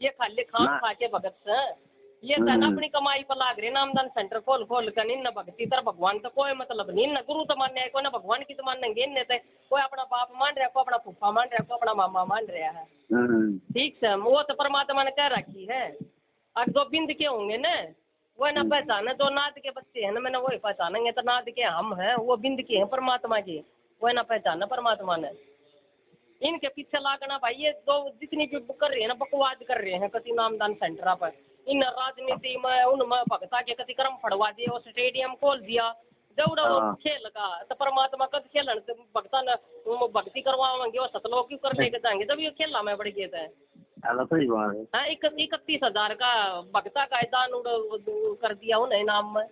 ये खाली खान खा के भगत से ये अपनी कमाई पर लाग रहे नामदान सेंटर खोल कर इन भक्ति तर भगवान तो कोई मतलब नहीं। न गुरु तो मानने को न भगवान की तो मानेंगे इन कोई अपना बाप मान रहा को अपना फूफा मान रहा को अपना मामा मान रहा है। ठीक है, वो तो परमात्मा ने कह रखी है। और जो बिंद के होंगे ना वो न पहचाने, जो नाद के बच्चे हैं ना मैंने वही पहचानेंगे। तो नाद के हम हैं, वो बिंद के हैं परमात्मा के, वो ना पहचाना परमात्मा ने। इनके पीछे लागना भाई। ये जो जितनी भी कर रहे हैं ना बकवाद कर रहे हैं कति नामदान सेंटर पर, इन राजनीति में उनमें भक्ता के कति कर्म फड़वा दिए और स्टेडियम खोल दिया। जब खेल का तो परमात्मा कद खेलन भक्ता न भक्ति करवाएंगे और सतलोक क्यों करने के जाएंगे जब ये खेलना में बढ़ गए थे। हाँ 31,000 का भक्ता का दान कर दिया उन्हें नाम में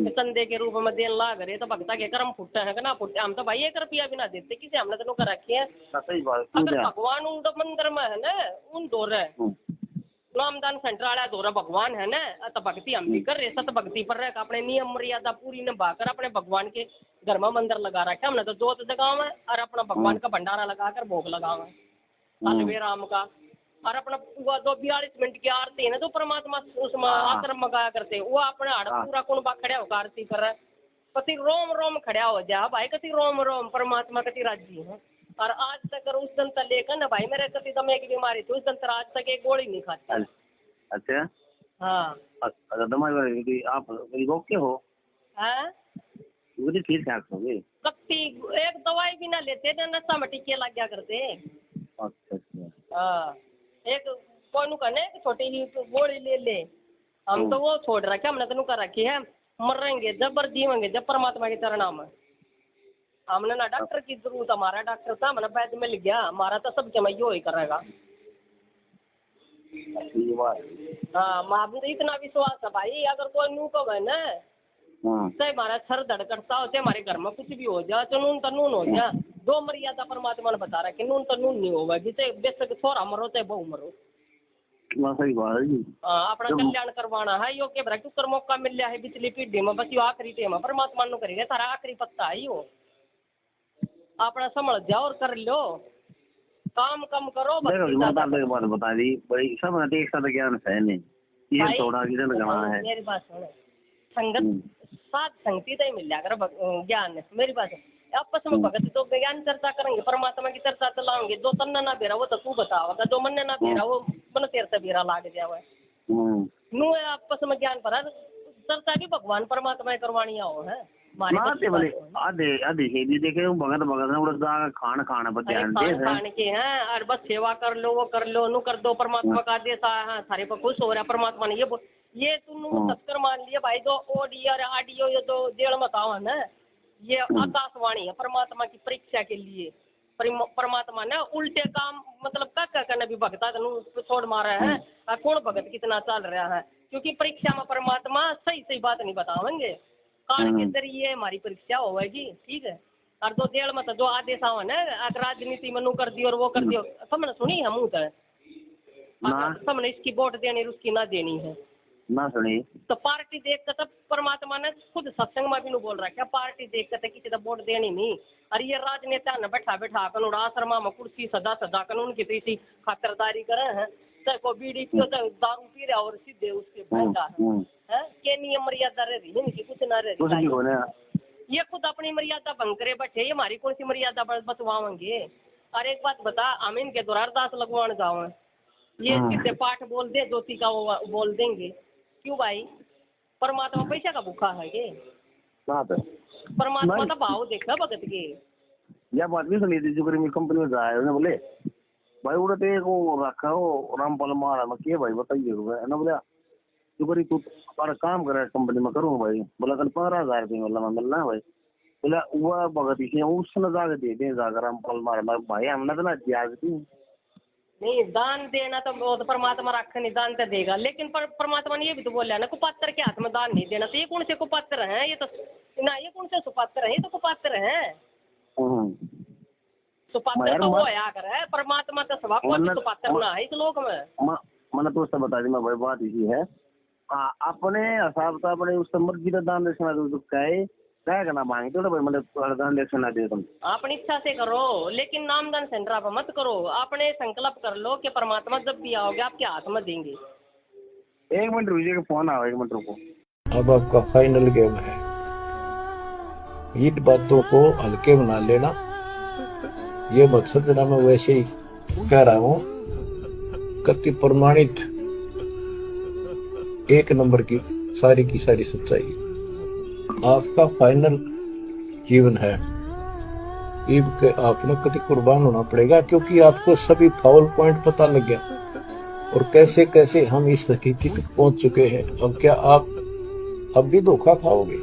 चंदे के रूप में देन लाग रहे। तो भक्ता के कर्म फुटे हैं ना फुटे, हम तो भाई 1 रुपया भी ना देते किसी, हमने तो कर रखे हैं। अगर भगवान उन मंदिर में है ना उन दो नामदान सेंटर वाला दोरा भगवान है ना, तो भक्ति हम भी कर रहे, सत भक्ति पर रह अपने नियम मर्यादा पूरी निभाकर अपने भगवान के घर में मंदिर लगा रखे हमने, तो जोत जगाव है और अपना भगवान का भंडारा लगाकर भोग लगाव है अलवे राम का। और अपना 42 मिनट की आरती है ना, तो परमात्मा उसमें आश्रम में गाया करते, वो अपने हाड़ पूरा कुंबा खड़ा होकर आरती कर रहा है, कति रोम रोम खड़ा हो जा भाई, कति रोम रोम परमात्मा कति राजी है। और आज तक उस दिन तक लेकर ना भाई, मेरे कति दमे की बीमारी थी, उस दिन तक आज तक एक गोली नहीं खाती। अच्छा हाँ दमाई आप रोग के हो? हैं मुझे ठीक ठाक हो गए, कति एक दवाई भी ना लेते थे, नशा में टीके लग गया करते। अच्छा अच्छा हाँ एक कोई कहने छोटी ही गोली ले ले, हम तो वो छोड़ रखे, हमने तो कर रखी है, मरेंगे जब और जीवेंगे जब परमात्मा के चरणा में। हमने ना डॉक्टर की जरूरत, हमारा डॉक्टर था हमारा वैद्य मिल गया, हमारा तो सब जमा यो ही करेगा। हाँ माँ तो इतना विश्वास है भाई, अगर कोई नू को है ना चाहे हमारा सर धड़ करता हो, चाहे हमारे घर में कुछ भी हो जाए, तो नून तो नून हो जाए, दो मर्यादा परमात्मा ने बता रहा कि नून तो नून नहीं होगा, जिसे बेशक छोरा मरो चाहे बहु मरो। अपना कल्याण करवाना है यो के भरा मौका मिल रहा है पिछली पीढ़ी में, बस यो आखिरी टेम परमात्मा नु करेगा, तारा आखिरी पत्ता है यो, अपना समझ जाओ और कर लो, काम कम करो। बात बता दी बड़ी सब एक साथ ज्ञान है नहीं, ये थोड़ा किधर लगाना है। मेरी बात सुनो, संगत साथ संगति तो ही मिल जाएगा ज्ञान, मेरी बात आपस में भगत तो ज्ञान चर्चा करेंगे, परमात्मा की चर्चा चलाओगे, जो तन्ना ना बेरा वो तो तू बताओगा, जो मन ना बेरा वो मन तेर से बेरा लाग जाए नू है आपस में ज्ञान पर चर्चा की भगवान परमात्मा करवानी हो है खान के हैं, और बस सेवा कर लो वो कर लो नू कर दो, परमात्मा का आदेश सारे पर खुश हो रहा है परमात्मा ने। ये तुम सत्कर मान लिया भाई, जो ऑडियो ये तो जेल मताओ है ना, ये आकाशवाणी है परमात्मा की परीक्षा के लिए। परमात्मा ने उल्टे काम मतलब क्या करना भी भगता छोड़ मारा है, कौन भगत कितना चल रहा है, क्योंकि परीक्षा में परमात्मा सही सही बात नहीं बतावेंगे, काल के जरिए हमारी परीक्षा होगी, ठीक है। और जो जेल में जो आदेश आवा ना, अगर राजनीति में नू कर दियो और वो कर दियो, सबने सुनी है मुँह है, सबने इसकी वोट देनी उसकी ना देनी है ना सुनी, तो पार्टी देख कर तब परमात्मा ने खुद सत्संग में भी नहीं बोल रहा क्या, पार्टी देख कर किसी का वोट देनी नहीं। और ये राजनेता ने बैठा बैठा कानून आश्रमा में कुर्सी सदा सदा कानून की इसी खातरदारी करे हैं, चाहे को बीड़ी पियो चाहे दारू पी रहा और सीधे उसके बैठा है के नियम मर्यादा रह रही है, इनकी कुछ ना रह रही, ये खुद अपनी मर्यादा भंग करे बैठे, ये हमारी कौन सी मर्यादा बचवाएंगे। और एक बात बता, हम इनके द्वारा अरदास लगवाने जाओ, ये सीधे पाठ बोल दे ज्योति का वो बोल देंगे, क्यों भाई परमात्मा पैसा का भूखा है ये, परमात्मा का भाव देखा भगत के। या बात भी सुनी थी जो मेरी कंपनी में जाए ना, बोले भाई उड़ते को रखा हो रामपाल मारा मैं किया भाई बताइए ना, बोला जो करी तू पर काम करे कंपनी में करूँ भाई, बोला कल 15,000 रुपये मतलब मिलना है भाई, बोला वो भगत ही उसने जाकर दे दे जाकर रामपाल मारा भाई, हमने तो ना दिया नहीं दान देना तो वो तो परमात्मा रख नहीं दान तो देगा, लेकिन परमात्मा ने ये भी तो बोला ना कुपात्र के हाथ में दान नहीं देना, तो ये कौन से कुपात्र हैं, ये तो ना ये कौन से सुपात्र हैं, ये तो कुपात्र हैं। सुपात्र तो वो है कर है, परमात्मा तो सवा कौन सुपात्र ना है इस लोक में। मैंने तो उससे बता दी मैं भाई, बात इसी है अपने हिसाब से अपने उस मर्जी का दान देना तो कहे क्या करना मांगे तो भाई मतलब दान देना दे तुम अपनी इच्छा से करो, लेकिन नामदान सेंटर आप मत करो, आपने संकल्प कर लो कि परमात्मा जब भी आओगे आपके हाथ में देंगे। 1 मिनट रुकिए, फोन आओ 1 मिनट रुको। अब आपका फाइनल गेम है, इन बातों को हल्के बना लेना, ये मकसद ना मैं वैसे ही कह रहा हूँ, कति प्रमाणित 1 नंबर की सारी सच्चाई आपका फाइनल जीवन है, के आपने कति कुर्बान होना पड़ेगा, क्योंकि आपको सभी फाउल पॉइंट पता लग गया और कैसे कैसे हम इस स्थिति तक पहुंच चुके हैं। अब क्या आप अब भी धोखा खाओगे?